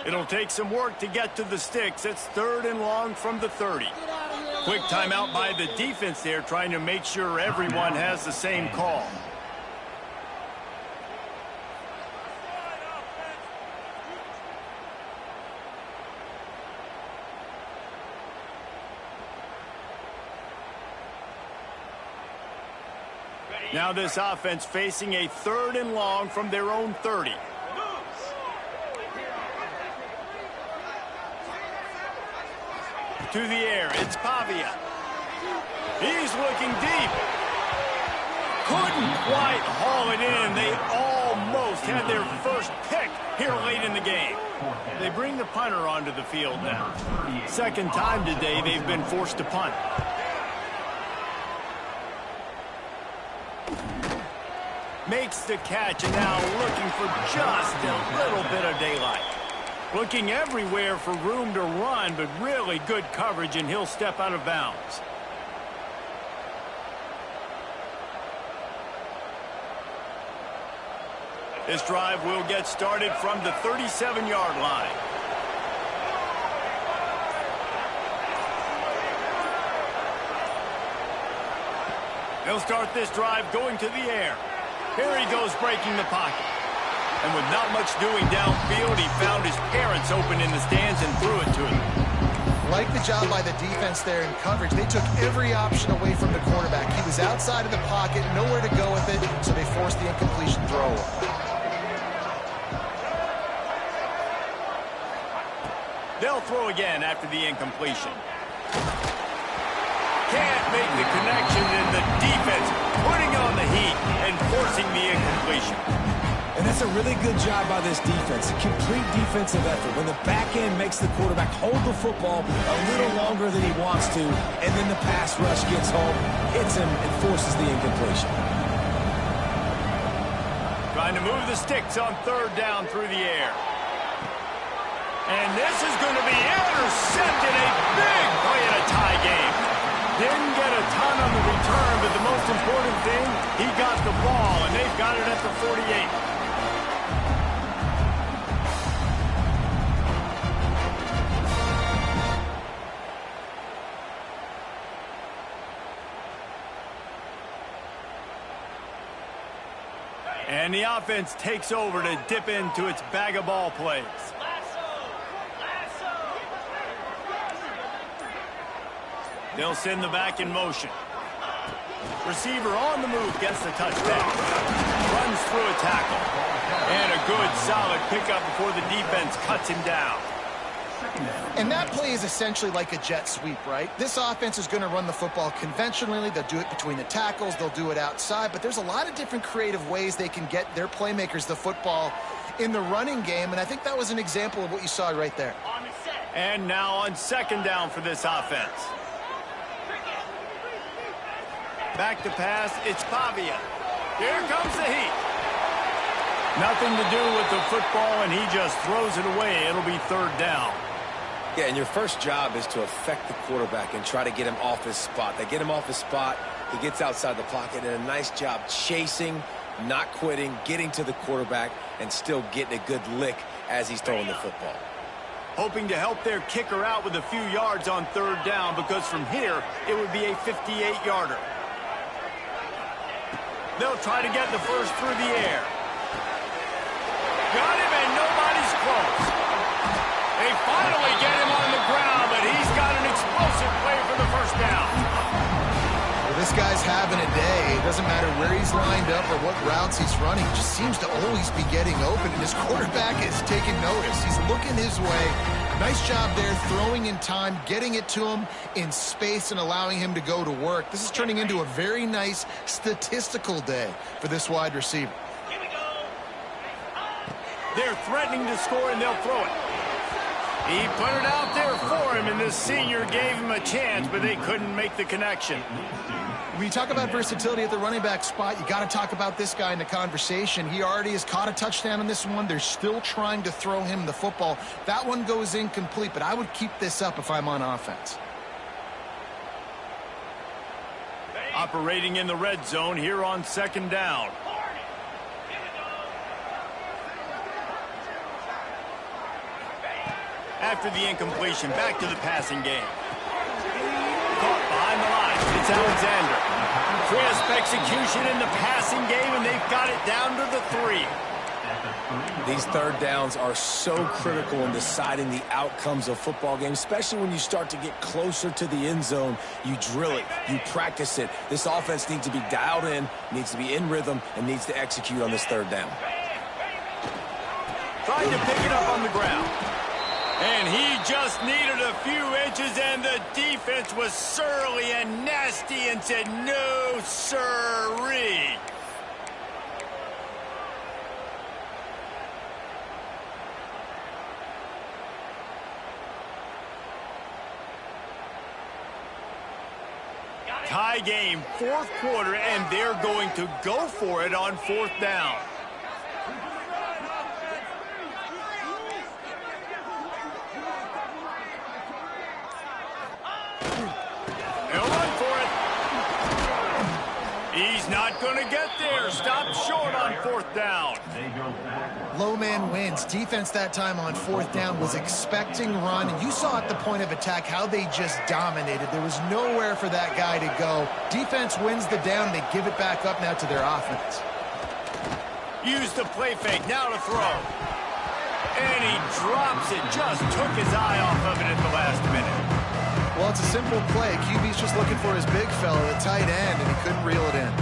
It'll take some work to get to the sticks. It's 3rd and long from the 30. Quick timeout by the defense there, trying to make sure everyone has the same call. Now this offense facing a 3rd and long from their own 30. To the air, it's Pavia. He's looking deep. Couldn't quite haul it in. They almost had their first pick here late in the game. They bring the punter onto the field now. Second time today they've been forced to punt. Makes the catch, and now looking for just a little bit of daylight. Looking everywhere for room to run, but really good coverage, and he'll step out of bounds. This drive will get started from the 37-yard line. They'll start this drive going to the air. Here he goes, breaking the pocket. And with not much doing downfield, he found his parents open in the stands and threw it to him. Like the job by the defense there in coverage. They took every option away from the quarterback. He was outside of the pocket, nowhere to go with it, so they forced the incompletion throw. They'll throw again after the incompletion. Can't make the connection, and the defense putting on the heat and forcing the incompletion. And that's a really good job by this defense. A complete defensive effort. When the back end makes the quarterback hold the football a little longer than he wants to, and then the pass rush gets home, hits him, and forces the incompletion. Trying to move the sticks on 3rd down through the air. And this is going to be intercepted. A big play in a tie game. Didn't get a ton on the return, but the most important thing, he got the ball, and they've got it at the 48. And the offense takes over to dip into its bag of ball plays. They'll send the back in motion. Receiver on the move gets the touchdown. Runs through a tackle. And a good, solid pickup before the defense cuts him down. And that play is essentially like a jet sweep, right? This offense is going to run the football conventionally. They'll do it between the tackles. They'll do it outside. But there's a lot of different creative ways they can get their playmakers the football in the running game. And I think that was an example of what you saw right there. And now on 2nd down for this offense. Back to pass, it's Pavia. Here comes the heat. Nothing to do with the football, and he just throws it away. It'll be 3rd down. Yeah, and your first job is to affect the quarterback and try to get him off his spot. They get him off his spot, he gets outside the pocket, and a nice job chasing, not quitting, getting to the quarterback, and still getting a good lick as he's throwing the football. Hoping to help their kicker out with a few yards on 3rd down, because from here, it would be a 58-yarder. They'll try to get the first through the air. Got him, and nobody's close. They finally get him on the ground, but he's got an explosive play for the first down. Well, this guy's having a day. It doesn't matter where he's lined up or what routes he's running. He just seems to always be getting open, and his quarterback is taking notice. He's looking his way. Nice job there, throwing in time, getting it to him in space and allowing him to go to work. This is turning into a very nice statistical day for this wide receiver. They're threatening to score, and they'll throw it. He put it out there for him, and this senior gave him a chance, but they couldn't make the connection. When you talk about versatility at the running back spot, you got to talk about this guy in the conversation. He already has caught a touchdown on this one. They're still trying to throw him the football. That one goes incomplete, but I would keep this up if I'm on offense. Operating in the red zone here on 2nd down. after the incompletion. Back to the passing game. Caught behind the line. It's Alexander. Crisp execution in the passing game, and they've got it down to the 3. These third downs are so critical in deciding the outcomes of football games, especially when you start to get closer to the end zone. You drill it, you practice it. This offense needs to be dialed in, needs to be in rhythm, and needs to execute on this third down. Tried to pick it up on the ground. And he just needed a few inches, and the defense was surly and nasty and said, no, sirree. Tie game, fourth quarter, and they're going to go for it on fourth down. He'll run for it. He's not going to get there. Stop short on fourth down. Low man wins. Defense that time on fourth down was expecting run, and you saw at the point of attack how they just dominated. There was nowhere for that guy to go. Defense wins the down. They give it back up now to their offense. Used the play fake. Now to throw. And he drops it. Just took his eye off of it at the last minute. Well, it's a simple play. QB's just looking for his big fella, the tight end, and he couldn't reel it in.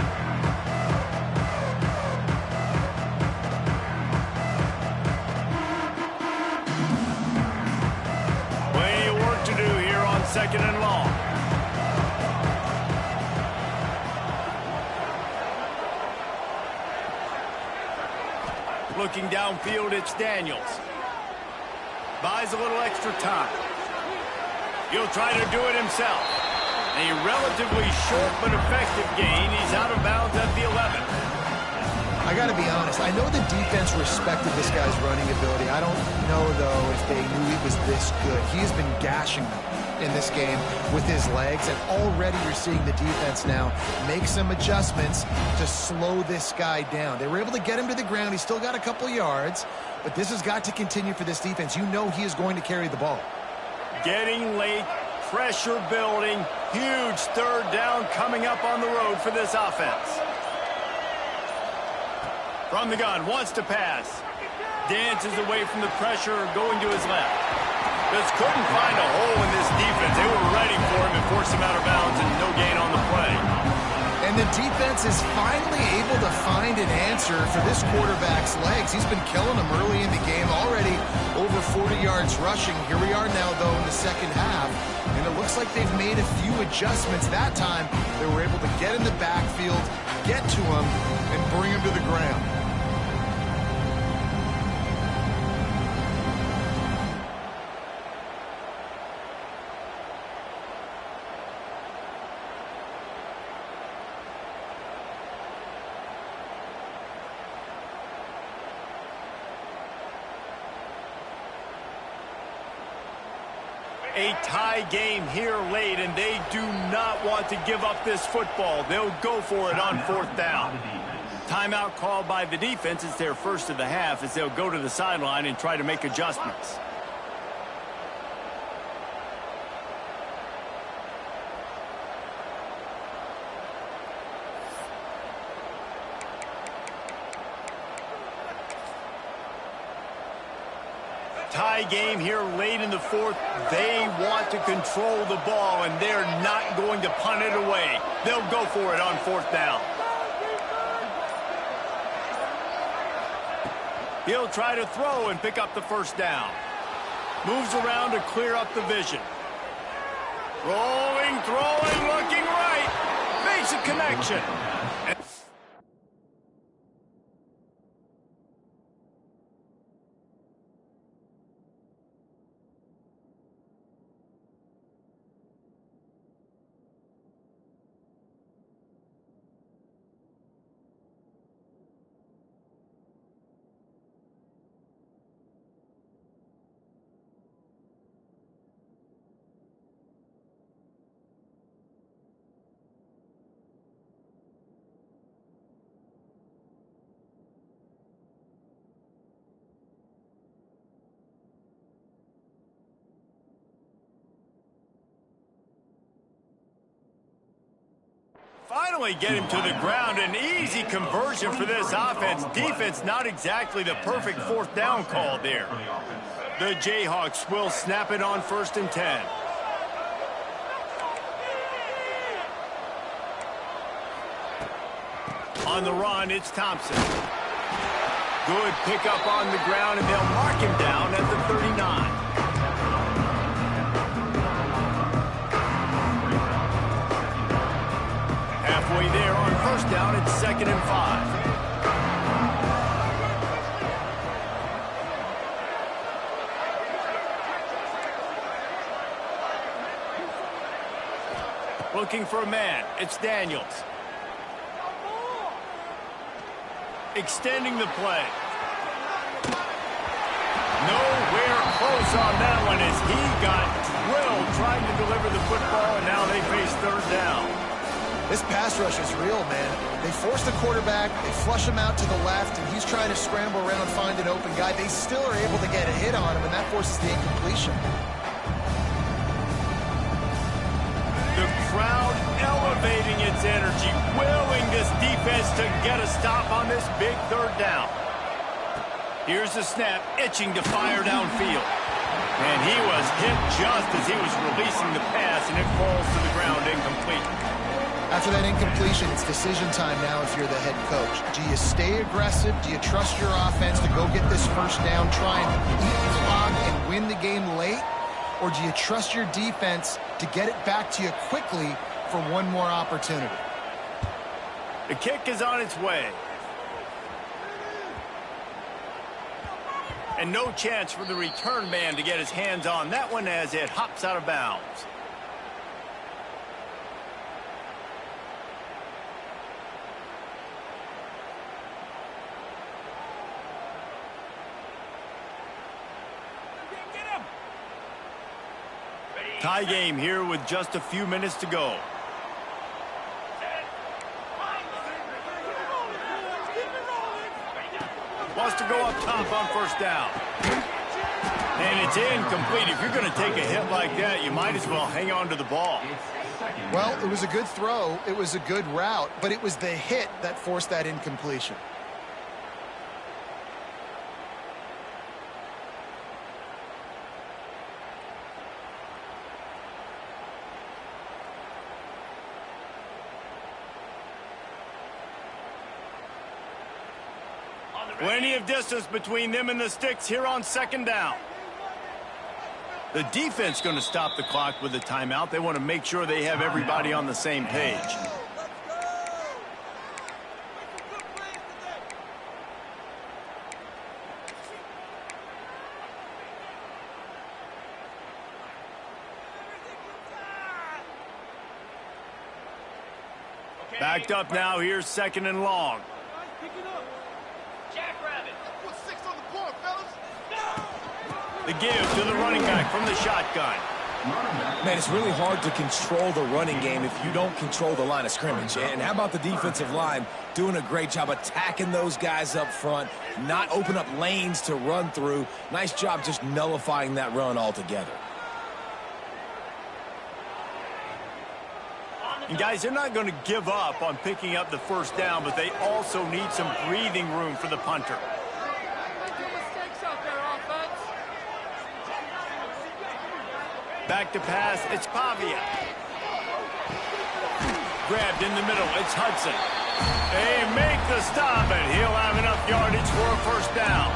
Plenty of work to do here on second and long. Looking downfield, it's Daniels. Buys a little extra time. He'll try to do it himself. A relatively short but effective gain. He's out of bounds at the 11. I got to be honest. I know the defense respected this guy's running ability. I don't know, though, if they knew he was this good. He has been gashing them in this game with his legs, and already you're seeing the defense now make some adjustments to slow this guy down. They were able to get him to the ground. He's still got a couple yards, but this has got to continue for this defense. You know he is going to carry the ball. Getting late, pressure building, huge third down coming up on the road for this offense. From the gun, wants to pass. Dances away from the pressure, going to his left. Just couldn't find a hole in this defense. They were ready for him and forced him out of bounds, and no gain on the play. And the defense is finally able to find an answer for this quarterback's legs. He's been killing them early in the game, already over 40 yards rushing. Here we are now, though, in the second half, and it looks like they've made a few adjustments. That time, they were able to get in the backfield, get to him, and bring him to the ground. A tie game here late, and they do not want to give up this football. They'll go for it on fourth down. Timeout called by the defense. It's their first of the half as they'll go to the sideline and try to make adjustments. Tie game here late in the fourth. They want to control the ball, and they're not going to punt it away. They'll go for it on fourth down. He'll try to throw and pick up the first down. Moves around to clear up the vision. Rolling, throwing, looking right. Makes a connection. Finally get him to the ground. An easy conversion for this offense. Defense not exactly the perfect fourth down call there. The Jayhawks will snap it on 1st and 10. On the run, it's Thompson. Good pickup on the ground, and they'll mark him down at the 39. Halfway there on 1st down, it's 2nd and 5. Looking for a man, it's Daniels. Extending the play. Nowhere close on that one as he got drilled trying to deliver the football, and now they face 3rd down. This pass rush is real, man. They force the quarterback, they flush him out to the left, and he's trying to scramble around, find an open guy. They still are able to get a hit on him, and that forces the incompletion. The crowd elevating its energy, willing this defense to get a stop on this big 3rd down. Here's the snap, itching to fire downfield. And he was hit just as he was releasing the pass, and it falls to the ground incomplete. After that incompletion, it's decision time now if you're the head coach. Do you stay aggressive? Do you trust your offense to go get this 1st down, try and eat the clock and win the game late? Or do you trust your defense to get it back to you quickly for one more opportunity? The kick is on its way. And no chance for the return man to get his hands on that one as it hops out of bounds. Tie game here with just a few minutes to go. Wants to go up top on 1st down. And it's incomplete. If you're going to take a hit like that, you might as well hang on to the ball. Well, it was a good throw. It was a good route, but it was the hit that forced that incompletion. Plenty of distance between them and the sticks here on 2nd down. The defense going to stop the clock with a timeout. They want to make sure they have everybody on the same page. Backed up now. Here's 2nd and long. The give to the running back from the shotgun. Man, it's really hard to control the running game if you don't control the line of scrimmage. And how about the defensive line doing a great job attacking those guys up front, not open up lanes to run through. Nice job just nullifying that run altogether. And guys, they're not going to give up on picking up the 1st down, but they also need some breathing room for the punter. Back to pass, it's Pavia. Grabbed in the middle, it's Hudson. They make the stop, and he'll have enough yardage for a 1st down.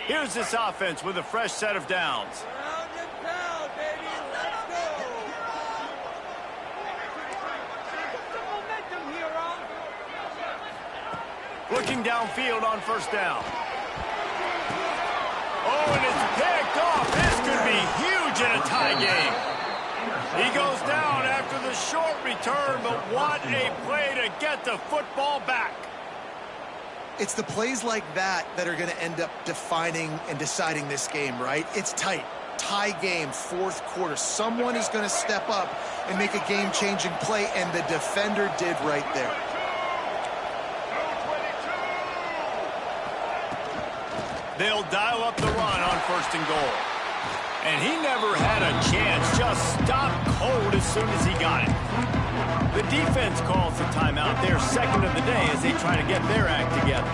Here's this offense with a fresh set of downs. Looking downfield on 1st down. Oh, and it's picked off. This could be huge in a tie game. He goes down after the short return, but what a play to get the football back. It's the plays like that that are going to end up defining and deciding this game, right? It's tight. Tie game, 4th quarter. Someone is going to step up and make a game-changing play, and the defender did right there. They'll dial up the run on 1st and goal. And he never had a chance. Just stopped cold as soon as he got it. The defense calls the timeout. Their second of the day as they try to get their act together.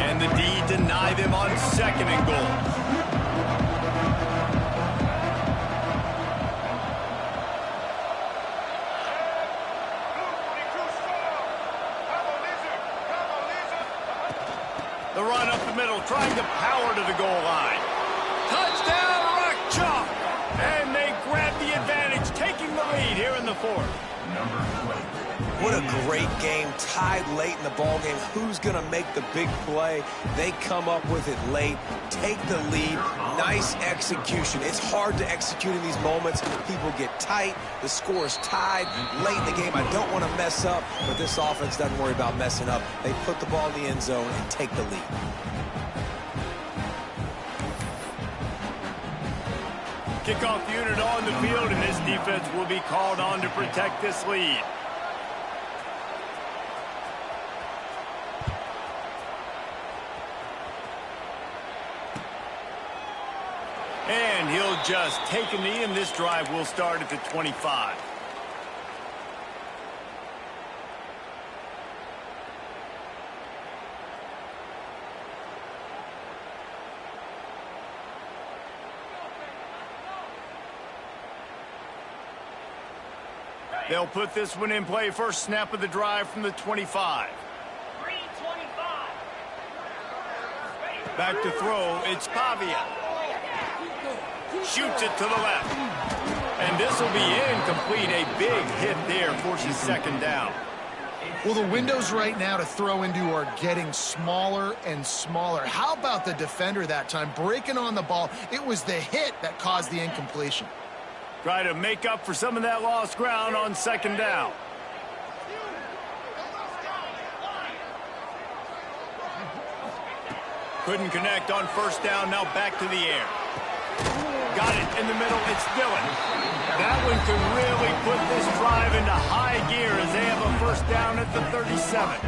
And the D deny them on 2nd and goal. The run up the middle, trying to power to the goal line. Touchdown, Rock Chalk! And they grab the advantage, taking the lead here in the 4th. What a great game, tied late in the ball game. Who's going to make the big play? They come up with it late, take the lead. Nice execution. It's hard to execute in these moments. People get tight. The score is tied late in the game. I don't want to mess up, but this offense doesn't worry about messing up. They put the ball in the end zone and take the lead. Kickoff unit on the field, and this defense will be called on to protect this lead. And he'll just take a knee, and this drive will start at the 25. They'll put this one in play. First snap of the drive from the 25. Back to throw. It's Pavia. Shoots it to the left. And this will be incomplete. A big hit there forces 2nd down. Well, the windows right now to throw into are getting smaller and smaller. How about the defender that time breaking on the ball? It was the hit that caused the incompletion. Try to make up for some of that lost ground on 2nd down. Couldn't connect on 1st down. Now back to the air. Got it in the middle. It's Dillon. That one could really put this drive into high gear as they have a 1st down at the 37.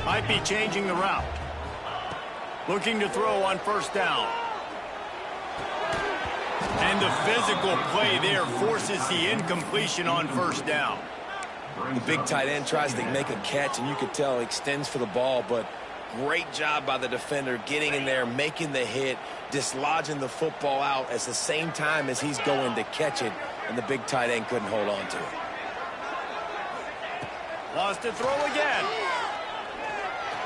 Might be changing the route. Looking to throw on 1st down. And the physical play there forces the incompletion on 1st down. The big tight end tries to make a catch, and you can tell he extends for the ball, but great job by the defender getting in there, making the hit, dislodging the football out at the same time as he's going to catch it, and the big tight end couldn't hold on to it. Lost to throw again.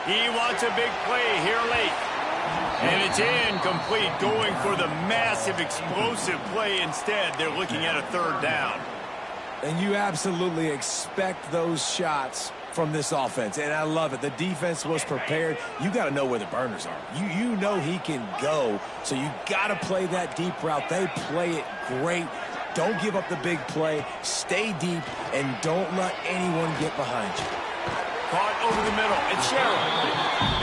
He wants a big play here late. And it's incomplete, going for the massive explosive play instead. They're looking at a 3rd down. And you absolutely expect those shots from this offense, and I love it. The defense was prepared. You got to know where the burners are. You know he can go, so you got to play that deep route. They play it great. Don't give up the big play. Stay deep, and don't let anyone get behind you. Caught over the middle. It's Sherrill.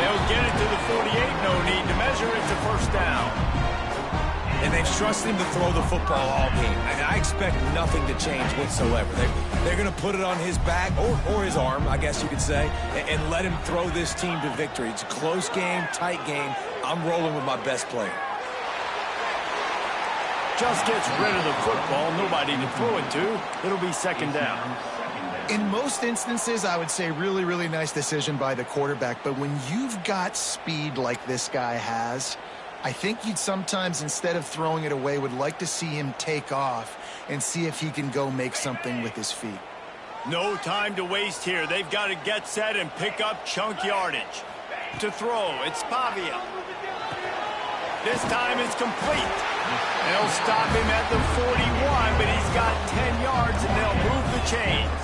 They'll get it to the 48. No need to measure. It's a 1st down. And they've trusted him to throw the football all game. And I expect nothing to change whatsoever. They're going to put it on his back, or his arm, I guess you could say, and let him throw this team to victory. It's a close game, tight game. I'm rolling with my best player. Just gets rid of the football. Nobody to throw it to. It'll be 2nd down. In most instances, I would say really, really nice decision by the quarterback. But when you've got speed like this guy has, I think you'd sometimes, instead of throwing it away, would like to see him take off and see if he can go make something with his feet. No time to waste here. They've got to get set and pick up chunk yardage. To throw, it's Pavia. This time it's complete. They'll stop him at the 41, but he's got 10 yards, and they'll move the chains.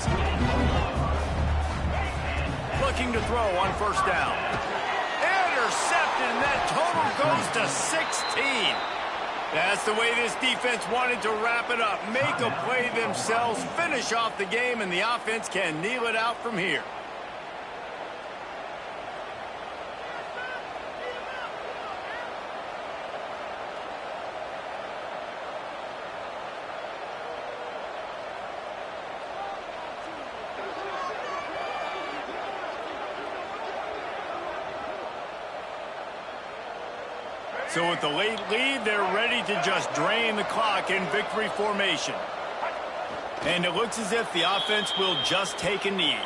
Looking to throw on 1st down. Intercepted, and that total goes to 16. That's the way this defense wanted to wrap it up. Make a play themselves, finish off the game, and the offense can kneel it out from here. So with the late lead, they're ready to just drain the clock in victory formation. And it looks as if the offense will just take a knee.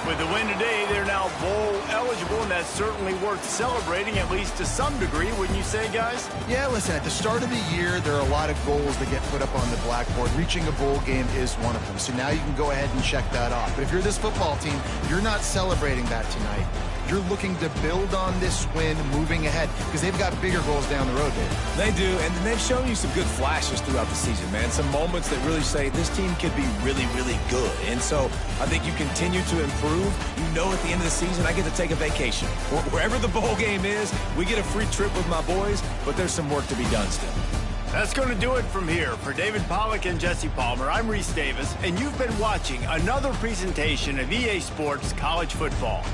With the win today, they're now bowl eligible, and that's certainly worth celebrating, at least to some degree, wouldn't you say, guys? Yeah, listen, at the start of the year, there are a lot of goals that get put up on the blackboard. Reaching a bowl game is one of them. So now you can go ahead and check that off. But if you're this football team, you're not celebrating that tonight. You're looking to build on this win moving ahead because they've got bigger goals down the road, Dave. They do, and they've shown you some good flashes throughout the season, man. Some moments that really say this team could be really, really good. And so I think you continue to improve. You know at the end of the season, I get to take a vacation. Wherever the bowl game is, we get a free trip with my boys, but there's some work to be done still. That's going to do it from here. For David Pollack and Jesse Palmer, I'm Reese Davis, and you've been watching another presentation of EA Sports College Football.